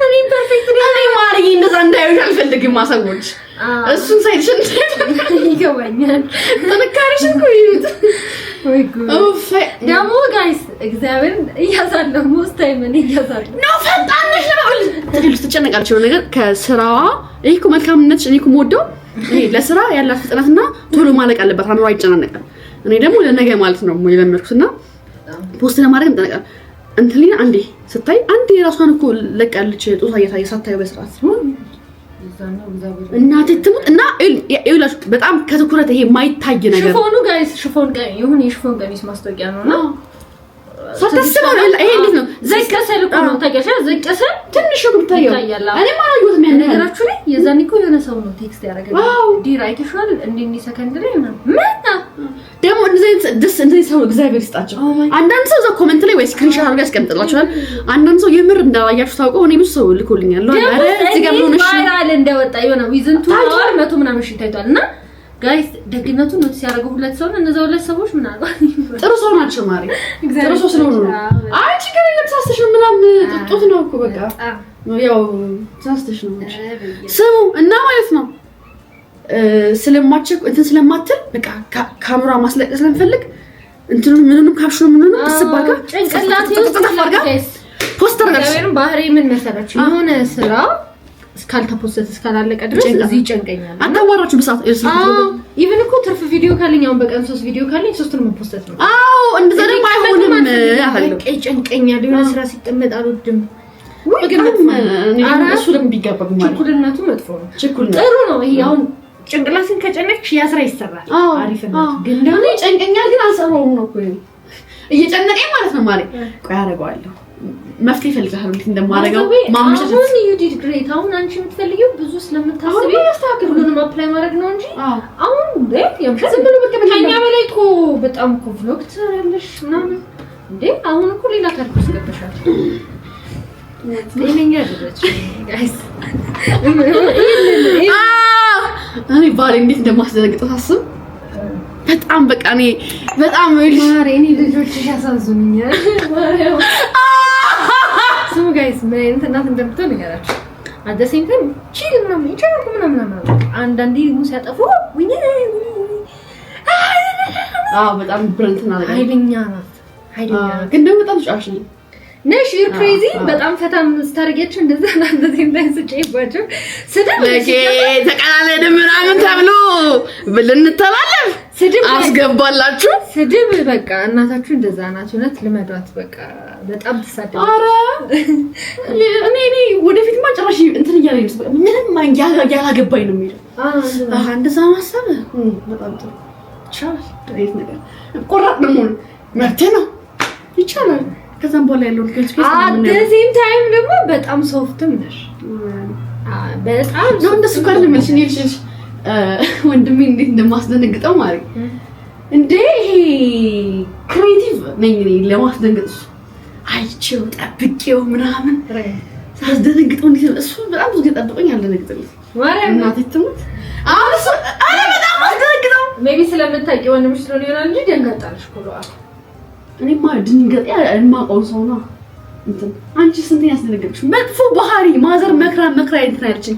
እኔ ፐርፌክት ነኝ እኔ ማሪ እንደዛ እንዳይሆን አልፈልግም ማሰቦች እሱን ሳይሽን ይገባኛል ተነካሪሽን ኮይት ወይ ጉድ ደግሞ ጋይስ እግዚአብሔር እያዛለው ሞስት ታይም እኔ እያዛለው ነው ፈጣንሽ ነው ትልስ ተጨነቃለች ነገር ከስራዋ ይሄ እኮ መልካምነትሽ እኔ እኮ የምወደው ይሄ ለስራ ያላት ፍጥነትና ቶሎ ማለቅ አለበት አምሮ አይጨናነቃል እኔ ደግሞ ለነገ ማለት ነው የለመድኩትና ፖስት ለማድረግ እንጠነቃለን እንትሊና አንዴ ስታይ አንዴ ራሷን እኮ ለቃለች ጦሳ እየሳታዩ በስርዓት እናቴ ትሙት እና ይላሽ በጣም ከትኩረት ይሄ ማይታይ ነገር ሽፎኑ ጋይስ ሽፎን ቀይ ይሁን የሽፎን ቀሚስ ማስታወቂያ ነውና ሳታስበው ይሄ እንዴት ነው ዘቀሰል እኮ ነው ታውቂያለሽ ዘቀሰል ትንሽ ነው ብታየው እኔ ማለት ነው የሚያነግራችሁ ላይ የዛን እኮ የሆነ ሰው ነው ቴክስት ያደረገው ዲራይትሽዋል እንዴ ሰከንድ ላይ መጣ ደግሞ እንደዚህ ሰው እግዚአብሔር ይስጣቸው አንዳንድ ሰው እዛ ኮሜንት ላይ ወይ ስክሪንሾት አድርገው ያስቀምጥላችኋል አንዳንድ ሰው የምር እንዳያችሁ ታውቀው እኔ ብዙ ሰው ልኮልኛል አረ እዚህ ጋር ነው ቫይራል እንደወጣ የሆነ ዊዝንቱ አወር 100 ምናምን ሺህ ታይቷልና ጋይስ ደግነቱ ነው ሲያደርገው ሁለት ሰው እነዛ ሁለት ሰዎች ምን አልባ ጥሩ ሰው ናቸው ማሪ ጥሩ ሰው ስለሆኑ አይ ችግር የለም ተሳስተሽ ነው ምናምን ጥጡት ነው እኮ በቃ ያው ተሳስተሽ ነው ስሙ እና ማለት ነው ስለማቸክ እንትን ስለማትል በቃ ካሜራ ማስለቀቅ ስለምፈልግ እንትኑ ምንንም ካፕሽኑ ምንንም ተስባጋ ጭንቅላቴ ውስጥ ጋይስ ፖስተር ጋር ባህሪ ምን መሰላችሁ የሆነ ስራ እስካልተፖስተ እስካላለቀ ድረስ እዚህ ጨንቀኛል አታዋራችሁ በሰዓት ኢቭን እኮ ትርፍ ቪዲዮ ካለኝ አሁን በቀን 3 ቪዲዮ ካለኝ 3ቱን መፖስት ነው አዎ እንደዛ ደግሞ አይሆንም በቃ ጨንቀኛል የሆነ ስራ ሲቀመጥ አልወድም ግን እሱ ለምን ቢጋባብ ማለት ችኩልነቱ መጥፎ ነው ጥሩ ነው ይሄ አሁን ጭንቅላትን ከጨነቅሽ ያ ስራ ይሰራል አሪፍ ነው ግን ደግሞ ጨንቀኛል ግን አልሰራውም ነው እኮ እየጨነቀኝ ማለት ነው ማለት ቆይ አደርገዋለሁ መፍትሄ ይፈልጋል እንዴት እንደማደርገው ማምሸት አሁን you did great አሁን አንቺ የምትፈልጊው ብዙ ስለምታስቢ ሁሉንም አፕላይ ማድረግ ነው እንጂ አሁን እንዴ ዝም ብሎ ከኛ በላይ እኮ በጣም እኮ vlog ትሰራለሽ ምናምን እንዴ አሁን እኮ ሌላ ታሪክ ውስጥ ገብተሻል ለኔኛ አይደለች ጋይስ እኔ ባሪ እንዴት እንደማስደነግጠው ታስብ በጣም በቃ እኔ በጣም ማሬ እኔ ልጆችሽ ያሳዝኑኛል ማርያም ስሙ ጋይስ ምን አይነት እናት እንደምትሆን ንገራችሁ at the same time ቺል ምናምን ይቻላል ምናምን አንዳንዴ ደግሞ ሲያጠፉ ወይኔ በጣም ብረንትና ነገር ኃይለኛ ናት ግን ደግሞ በጣም ጫሽ ነው ነሽ ዩር ክሬዚ በጣም ፈታም ስታርጌችሁ እንደዛ እንደዚህ እንዳይስጨይባችሁ ስድብ ለጌ ተቀላለ ምናምን ተብሎ ብልንተባለፍ ስድብ አስገባላችሁ ስድብ በቃ እናታችሁ እንደዛ ናት እውነት ልመዷት በቃ በጣም ተሳደብ አረ እኔ ወደፊት ማጨራሽ እንትን እያለኝ ነው ምንም ያላገባኝ ነው የሚለው እንደዛ ማሰብ በጣም ጥሩ ቻው ድሬት ነገር ቆራጥ ደግሞ መብት ነው ይቻላል ከዛም በኋላ ያለው ልጅ አደዚህም ታይም ደግሞ በጣም ሶፍትም ነሽ በጣም ነው እንደሱ ጋር ለምልሽ ነው ልጅ ወንድሜ እንዴት እንደማስደነግጠው ማለት እንዴ ይሄ ክሬቲቭ ነኝ ለማስደንገጥ አይቼው ጠብቄው ምናምን ሳስደነግጠው እንዴት እሱ በጣም ብዙ ጠብቆኝ አልደነግጥልኝ ማርያም እናቴ ትሙት አሁን አረ በጣም አስደነግጠው ሜቢ ስለምታውቂ ወንድምሽ ስለሆነ ይሆናል እንጂ ደንጋጣልሽ ኩሏል እኔማ ድንገት የማውቀው ሰው ነው እንትን አንቺ ስንት ያስደነግጥሽ መጥፎ ባህሪ ማዘር መክራ እንትን ያለችኝ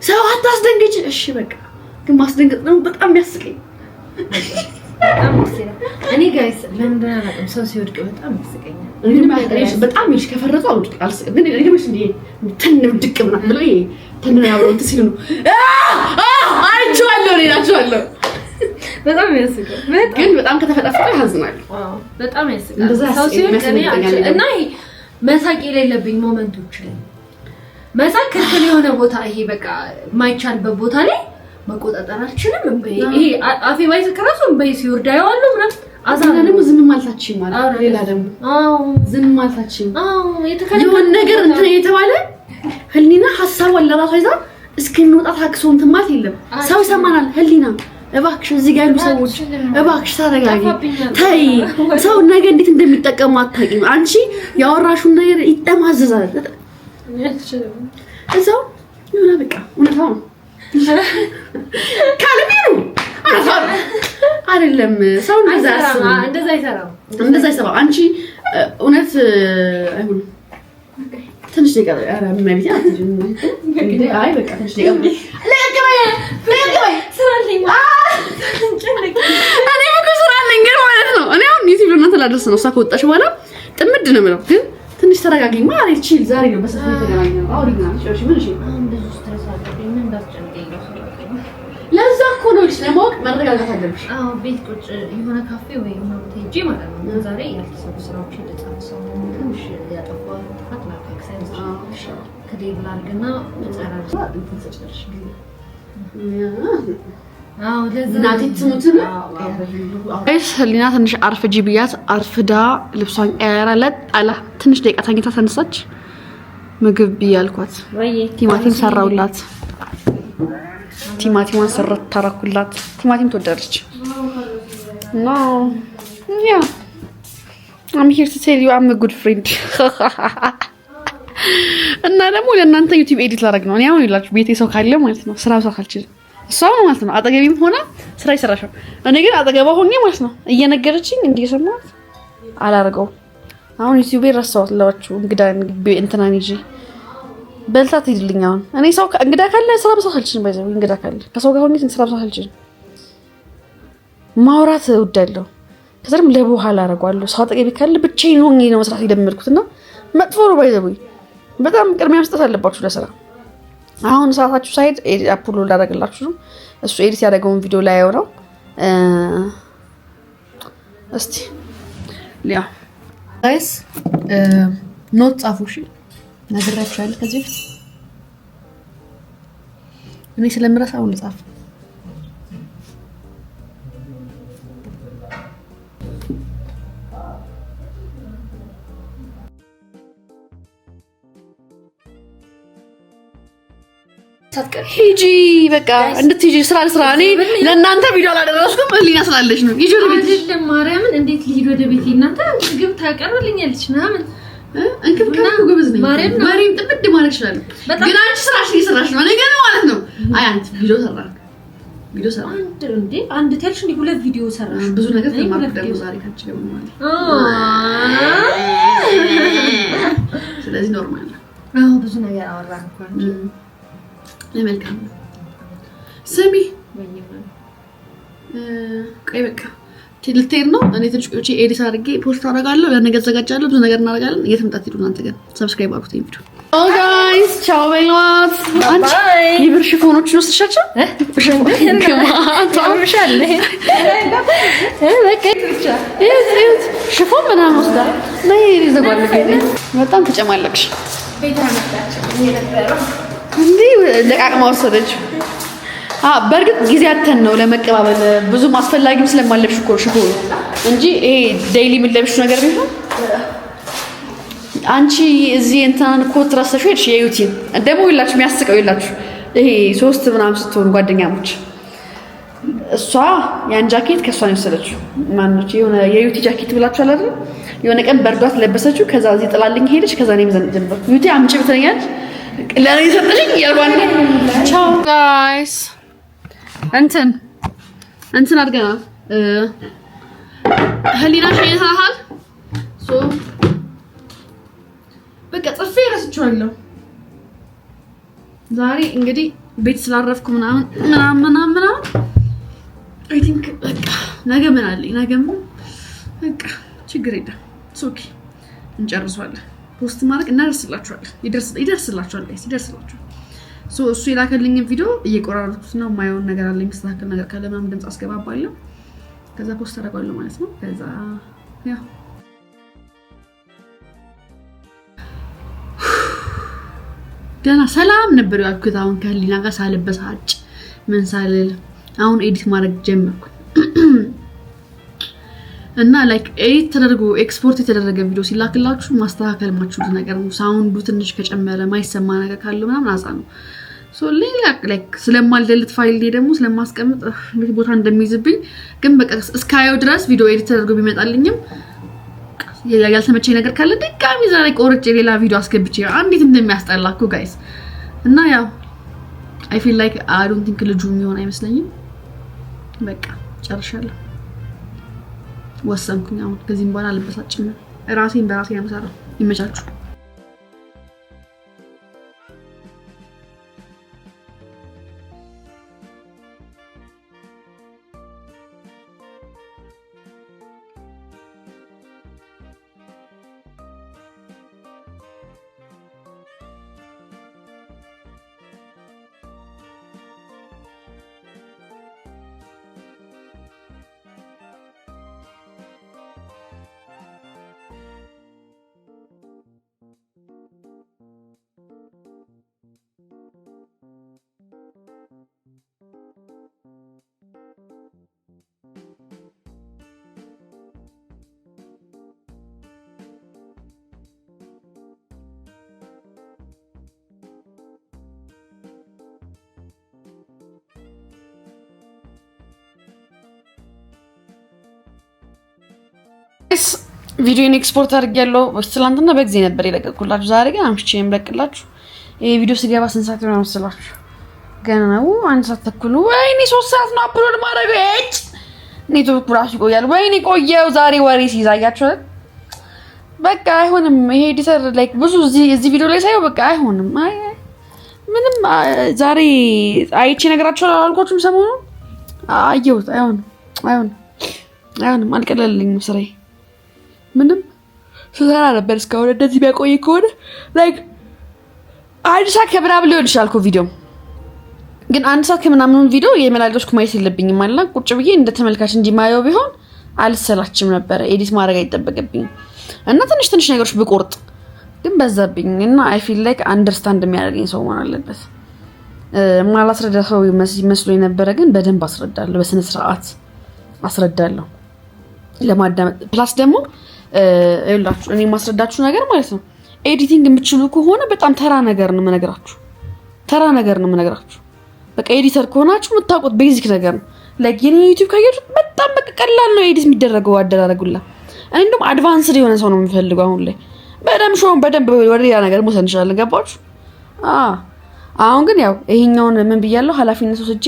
ሰው አታስደንግጭ እሺ በቃ ግን ማስደንገጥ ነው በጣም ያስቀኝ እኔ ጋይስ ለምንድን አላውቅም ሰው ሲወድቅ በጣም ያስቀኛል በጣም ይልሽ ከፈረጡ አውድቅ አልስቀም ግን እኔ ደግሞ እንዴ ተንም ድቅ ምናምን ብለው ተንም ያብረው እንትን ሲሉ አይቼዋለሁ እላቸዋለሁ በጣም ያስቀኛል ግን በጣም ከተፈጣፈጠ ያዝናል በጣም ያስቀኛል ሰው ሲወድቅ እኔ እና መሳቅ የሌለብኝ ሞመንቶች ላይ መሳቅ ክልክል የሆነ ቦታ ይሄ በቃ ማይቻልበት ቦታ ላይ መቆጣጠር አልችልም ይሄ አፌ ባይዝ ከራሱ በይ ሲወርድ አይዋለሁ ምናምን አዛና ደግሞ ዝም ማልታችን ማለት ሌላ ደግሞ ዝም ማልታችን የሆነ ነገር እንትን የተባለ ህሊና ሐሳቡን ለራሱ ይዛ እስኪንወጣ ታክሶ እንትን ማለት የለም ሰው ይሰማናል ህሊና እባክሽ እዚህ ጋር ያሉ ሰዎች እባክሽ ታረጋጊ ታይ ሰው ነገ እንዴት እንደሚጠቀሙ አታውቂም አንቺ ያወራሽው ነገር ይጠማዘዛል እዛው ይሁን በቃ እውነታው ካልቢሩ አይደለም ሰው እንደዛ አይሰራም አንቺ እውነት አይሁን ትንሽ ደቂቃ ኧረ ማብያ እንግዲህ አይ በቃ ትንሽ ደቂቃ ለቀበያ ስራልኝ እኔ ስራልኝ ግን ማለት ነው እኔ አሁን ዩቲዩብ እና ተላደርስ ነው ሳከወጣሽ በኋላ ጥምድ ነው ማለት ግን ትንሽ ተረጋጊኝ ማለት ቺል ዛሬ ነው በሰፊ ተገናኘው አውሪና እሺ ምን እሺ ብዙ ስትረስ አለብኝ ምን እንዳስጨንቀኝ ነው ለዛ እኮ ነው ለማወቅ መረጋጋት አለብሽ ቤት ቁጭ የሆነ ካፌ ወይ የሆነ ቦታ ሄጄ ማለት ነው ዛሬ ያልተሰሩ ስራዎች እንደጨረሰው ትንሽ ያጠፋው ጥፋት ማክሰንስ ከዴድላይን እና ተጨራርሳ እንትን ተጨርሽ እናቴ ትሙትና ህሊና ትንሽ አርፍጂ ብያት አርፍዳ ልብሷን ቀያራለት አላ ትንሽ ደቂቃ ተኝታ ተነሳች ምግብ ብያልኳት ቲማቲም ሰራውላት ቲማቲማን ሰራት ታራኩላት ቲማቲም ተወደረች ኖ ያ I'm here to tell you I'm a good friend እና ደግሞ ለእናንተ ዩቲዩብ ኤዲት ላደርግ ነው እኔ አሁን ይላችሁ ቤቴ ሰው ካለ ማለት ነው ስራ መስራት አልችልም እሷ ማለት ነው አጠገቤም ሆና ስራ ይሰራሻል እኔ ግን አጠገባ ሆኜ ማለት ነው እየነገረችኝ እንዲሰማት አላረገው አሁን ዩቲዩብ ረሳሁት ለዋችሁ እንግዳ እንትናን ይጂ በልታት ይድልኝ አሁን እኔ ሰው እንግዳ ካለ ስራ መስራት አልችልም ባይዘው እንግዳ ካለ ከሰው ጋር ሆኜ ስራ መስራት አልችልም ማውራት እወዳለሁ ከዛም ለበኋላ አረጋለሁ ሰው አጠገቤ ካለ ብቻዬን ሆኜ ነው መስራት የደመርኩትና መጥፎ ነው ባይዘው በጣም ቅድሚያ መስጠት አለባችሁ ለስራ አሁን ሰዓታችሁ ሳይድ አፕሎድ ላደርግላችሁ ነው እሱ ኤዲት ያደረገውን ቪዲዮ ላይ ያወራው እስቲ ሊያ ጋይስ ኖት ጻፉሽ ነግራችኋለሁ ከዚህ በፊት እኔ ስለምረሳው ልጻፍ ሂጂ በቃ እንድትሂጂ ስራ እኔ ለእናንተ ቪዲዮ አላደረስኩም ህሊና ስላለሽ ነው ሂጂ ወደ ቤትሽ አይደለም ማርያምን እንዴት ልሂድ ወደ ቤቴ እናንተ ምግብ ታቀርብልኛለች ምናምን እንክብካቤ ጎበዝ ነኝ ማርያም ጥብድ ማለት ይችላል ግን አንቺ ስራሽ እየሰራሽ ነው እኔ ግን ማለት ነው አይ አንቺ ቪዲዮ ሰራ አንድ ታልሽ እንዴ ሁለት ቪዲዮ ሰራሽ ብዙ ነገር ተማርኩ ደግሞ ዛሬ ካንቺ ደግሞ ማለት ስለዚህ ኖርማል ነው ብዙ ነገር አወራን እንኳን ለመልካም ስሚ ቆይ በቃ ልትሄድ ነው። እኔ ትንሽ ቆይቼ ኤዲት አድርጌ ፖስት አደርጋለሁ። ያን ነገር ዘጋጃለሁ። ብዙ ነገር እናደርጋለን። እየተመጣጥ ሄዱ። እናንተ ግን ሰብስክራይብ አድርጉት ቪዲዮ። ኦ ጋይስ ቻው በሏት። አንቺ የብር ሽፎኖች ነው ስሻቸው ሽፎን ምናምን ወስዳ ነይ ይዘጓል። በጣም ተጨማለቅሽ እንዴ ለቃቅማ ወሰደች። በእርግጥ ጊዜ አተን ነው ለመቀባበል ብዙም አስፈላጊም ስለማለብሽ እኮ ሽፎኑ እንጂ ይሄ ዴይሊ የምንለብሽው ነገር ቢሆን አንቺ እዚህ እንትን ኮት ረሰሽው እሺ። የዩቲን ደግሞ ይላችሁ የሚያስቀው ይላችሁ ይሄ 3 ምናምን ስትሆኑ ጓደኛሞች እሷ ያን ጃኬት ከሷ ነው የወሰደችው። ማንነች የሆነ የዩቲ ጃኬት ብላችኋል አይደል? የሆነ ቀን በርዷት ለበሰችው። ከዛ እዚህ ጥላልኝ ሄደች። ከዛ ነው የምዘንጀንበት ዩቲ አምጪ ብትለኛለች ለኔ ሰጠሽኝ ያልባን። ቻው ጋይስ እንትን አድርገናል። ህሊናሽ ይነሳሃል ሶ በቃ ጽፌ ረስቼዋለሁ። ዛሬ እንግዲህ ቤት ስላረፍኩ ምናምን አይ ቲንክ በቃ ነገ ምን አለኝ ነገም በቃ ችግር የለም ኦኬ እንጨርሷለን። ፖስት ማድረግ እናደርስላችኋለን። ይደርስላችኋል ሶ እሱ የላከልኝ ቪዲዮ እየቆራረጥኩት ነው። ማየውን ነገር አለ የሚስተካከል ነገር ካለ ምናምን ድምጽ አስገባባለሁ። ከዛ ፖስት አደርጋለሁ ማለት ነው። ከዛ ያ ገና ሰላም ነበር ያልኩት። አሁን ከህሊና ጋር ሳልበሳጭ ምን ሳልል አሁን ኤዲት ማድረግ ጀመርኩ እና ላይክ ኤዲት ተደርጎ ኤክስፖርት የተደረገ ቪዲዮ ሲላክላችሁ ማስተካከል ማችሁት ነገር ነው። ሳውንዱ ትንሽ ከጨመረ ማይሰማ ነገር ካለው ምናምን አዛ ነው። ሶ ላይክ ስለማልደልት ፋይል ላይ ደግሞ ስለማስቀምጥ ቦታ እንደሚይዝብኝ ግን በቃ እስካየው ድረስ ቪዲዮ ኤዲት ተደርጎ ቢመጣልኝም ያልተመቸኝ ነገር ካለ ድጋሚ ዛሬ ቆርጬ ሌላ ቪዲዮ አስገብቼ አንዴት እንደሚያስጠላኩ ጋይስ እና ያው አይ ፊል ላይክ አይ ዶንት ቲንክ ልጁ የሚሆን አይመስለኝም። በቃ ጨርሻለሁ፣ ወሰንኩኝ። አሁን ከዚህም በኋላ አልበሳጭም። ራሴን በራሴ ያመሳራው። ይመቻችሁ። ቪዲዮን ኤክስፖርት አድርጌያለሁ። ትናንትና በጊዜ ነበር የለቀቅኩላችሁ። ዛሬ ግን አምሽቼ የምለቅላችሁ። ይሄ ቪዲዮ ሲገባ ስንት ሰዓት ነው መሰላችሁ? ገና ነው 1 ሰዓት ተኩል። ወይኔ 3 ሰዓት ነው አፕሎድ ማድረግ። ኔትወርክ ራሱ ይቆያል። ወይኔ ቆየው። ዛሬ ወሬ ሲይዛያችሁ በቃ አይሆንም። ይሄ ኤዲተር ላይክ ብዙ እዚህ ቪዲዮ ላይ ሳይው በቃ አይሆንም። ምንም ዛሬ አይቼ ነገራችኋለሁ አልኳችሁም። ሰሞኑን አየሁት። አይሆንም አልቀለልኝም ስራዬ። ምንም ስራ ነበር እስካሁን። እንደዚህ ቢያቆይ ከሆነ ላይክ 1 ሰዓት ከምናምን ሊሆን ይችላል እኮ ቪዲዮ። ግን 1 ሰዓት ከምናምን ቪዲዮ የመላልቶች ማየት የለብኝም ማለት ነው። ቁጭ ብዬ እንደ ተመልካች እንዲማየው ቢሆን አልሰላችም ነበር። ኤዲት ማድረግ አይጠበቅብኝም እና ትንሽ ነገሮች ብቆርጥ ግን በዛብኝ እና አይ ፊል ላይክ አንደርስታንድ የሚያደርገኝ ሰው መሆን አለበት። ማላስረዳ ሰው መስሎ የነበረ ግን በደንብ አስረዳለሁ፣ በስነ ስርዓት አስረዳለሁ ለማዳመጥ። ፕላስ ደግሞ ይኸውላችሁ እኔ ማስረዳችሁ ነገር ማለት ነው ኤዲቲንግ የምትችሉ ከሆነ በጣም ተራ ነገር ነው የምነግራችሁ። በቃ ኤዲተር ከሆናችሁ የምታውቁት ቤዚክ ነገር ነው። ላይክ የኔ ዩቲዩብ ካያችሁ በጣም በቃ ቀላል ነው ኤዲት የሚደረገው አደራረጉላ። እኔ እንደውም አድቫንስድ የሆነ ሰው ነው የምፈልገው አሁን ላይ። በደንብ ወደ ሌላ ነገር መውሰድ እንችላለን። ገባችሁ? አሁን ግን ያው ይሄኛውን ምን ብያለሁ ኃላፊነት ወስጄ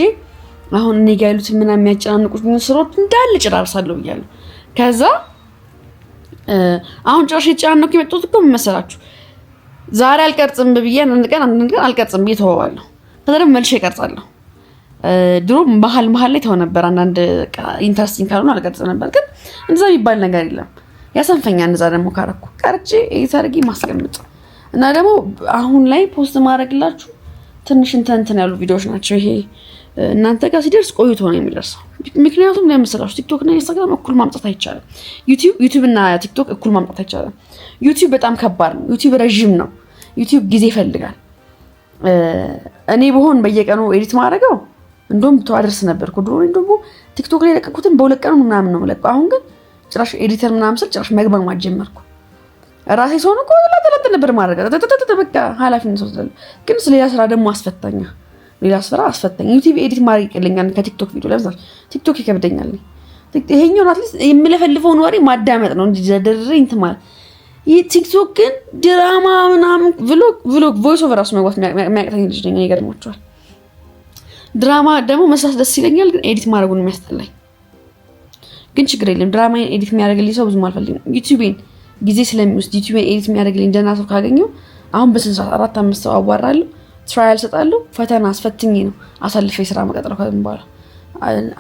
አሁን እኔ ጋር ያሉት ምናምን የሚያጨናንቁት ስሮች እንዳለ ጨራርሳለሁ ብያለሁ። ከዛ አሁን ጨርሼ የተጨናነኩ የመጡት እኮ ምን መሰላችሁ? ዛሬ አልቀርጽም ብዬ አንድ ቀን አልቀርጽም ብዬ ተወዋለሁ። ከዛ ደግሞ መልሼ እቀርጻለሁ። ድሮ መሀል ላይ ተው ነበር አንዳንድ ኢንተረስቲንግ ካልሆነ አልቀርጽ ነበር ግን እንደዛ የሚባል ነገር የለም ያሰንፈኛ እንደዛ ደግሞ ካረኩ ቀርጬ ኤዲት ማስቀምጥ እና ደግሞ አሁን ላይ ፖስት ማድረግላችሁ ትንሽ እንትን ያሉ ቪዲዮዎች ናቸው ይሄ እናንተ ጋር ሲደርስ ቆይቶ ነው የሚደርሰው ምክንያቱም ለምሳሌ ቲክቶክ እና ኢንስታግራም እኩል ማምጣት አይቻልም ዩቲዩብ እና ቲክቶክ እኩል ማምጣት አይቻልም ዩቲዩብ በጣም ከባድ ነው ዩቲዩብ ረጅም ነው ዩቲዩብ ጊዜ ይፈልጋል እኔ በሆን በየቀኑ ኤዲት ማድረገው እንደውም ተዋደርስ ነበርኩ ድሮ እንደውም ቲክቶክ ላይ ለቀቁትን በሁለት ቀኑ ምናምን ነው ለቀቁ አሁን ግን ጭራሽ ኤዲተር ምናምን ስል ጭራሽ መግባብ ማጀመርኩ ራሴ ሰውን እኮ ለተለተ ነበር ማድረግ በቃ ኃላፊነት ወስደል ግን ስለያ ስራ ደግሞ አስፈታኛ ሌላ ስራ አስፈታኝ ዩቲዩብ ኤዲት ማድረግ ይቀለኛል ከቲክቶክ ቪዲዮ ለምሳሌ ቲክቶክ ይከብደኛል ይሄኛው አትሊስት የምለፈልፈውን ወሬ ማዳመጥ ነው እንጂ ዘደረኝ ተማል ቲክቶክ ግን ድራማ ምናምን ቭሎግ ቮይስ ኦቨር ራሱ መግባት የሚያቅተኝ ልጅ ነኝ ይገርማችኋል ድራማ ደግሞ መስራት ደስ ይለኛል ግን ኤዲት ማድረጉን የሚያስጠላኝ ግን ችግር የለም ድራማ ኤዲት የሚያደርግልኝ ሰው ብዙም አልፈልግም ዩቲዩብን ጊዜ ስለሚወስድ ዩቲዩብን ኤዲት የሚያደርግልኝ ደህና ሰው ካገኘው አሁን በስንት 4-5 ሰው አዋራለሁ ትራያል ሰጣለሁ ፈተና አስፈትኝ ነው አሳልፌ ስራ መቀጠል ከሆነ በኋላ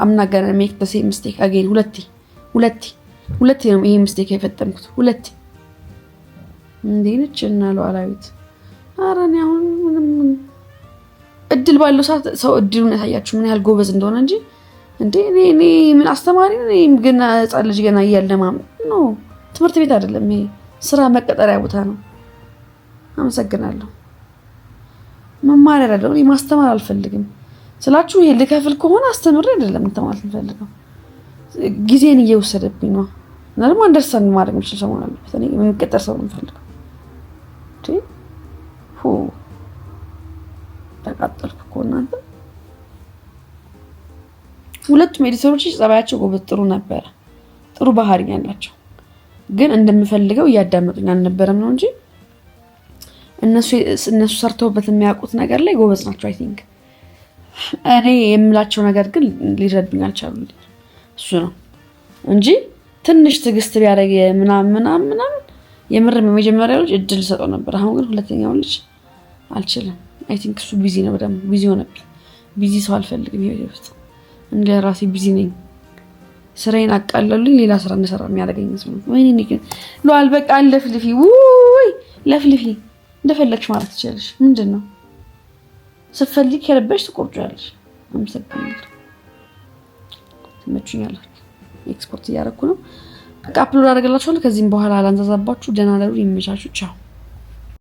አምናገረ ሜክ the same mistake again ሁለቴ ነው ይሄ ሚስቴክ የፈጠምኩት ሁለቴ እንዴት እና ሉዓላዊት አራኔ አሁን ምንም እድል ባለው ሰው እድሉን ያሳያችሁ ምን ያህል ጎበዝ እንደሆነ እንጂ እንዴ እኔ ምን አስተማሪ ነኝ ግን ህፃን ልጅ ገና እያለማም ነው ትምህርት ቤት አይደለም ይሄ ስራ መቀጠሪያ ቦታ ነው አመሰግናለሁ መማር አይደለም እኔ ማስተማር አልፈልግም ስላችሁ ይሄ ልከፍል ከሆነ አስተምሬ አይደለም ተማር ፈልገው ጊዜን እየወሰደብኝ ነው እና ደግሞ አንደርስታንድ ማድረግ ምችል ሰው ማለት ነው እኔ የምቀጠር ሰው ነው ፈልገው ተቃጠልኩ እኮ እናንተ ሁለቱም ኤዲተሮች ጸባያቸው ጎበዝ ጥሩ ነበር ጥሩ ባህሪ ያላቸው ግን እንደምፈልገው እያዳመጡኝ አልነበረም ነው እንጂ እነሱ ሰርተውበት የሚያውቁት ነገር ላይ ጎበዝ ናቸው አይ ቲንክ እኔ የምላቸው ነገር ግን ሊረዱኝ አልቻሉም እሱ ነው እንጂ ትንሽ ትግስት ቢያደርግ ምናምን የምርም የመጀመሪያው ልጅ እድል ሰጠው ነበር አሁን ግን ሁለተኛው ልጅ አልችልም አይ ቲንክ እሱ ቢዚ ነው በጣም ቢዚ ሆነብኝ ቢዚ ሰው አልፈልግም ይወጣ እንደ ራሴ ቢዚ ነኝ ስራዬን አቃለሉኝ ሌላ ስራ እንሰራ የሚያደርገኝ ነው ወይኔ ግን ሉዓል በቃ ለፍልፊ ውይ ለፍልፊ እንደፈለግሽ ማለት ትችላለሽ ምንድነው ስትፈልጊ ከለበሽ ትቆርጫለሽ አመሰግናለሁ ትመቹኛላችሁ ኤክስፖርት እያደረኩ ነው በቃ አፕሎድ አደርግላችኋለሁ ከዚህም በኋላ አላንዛዛባችሁ ደህና ደሩ ይመቻችሁ ቻው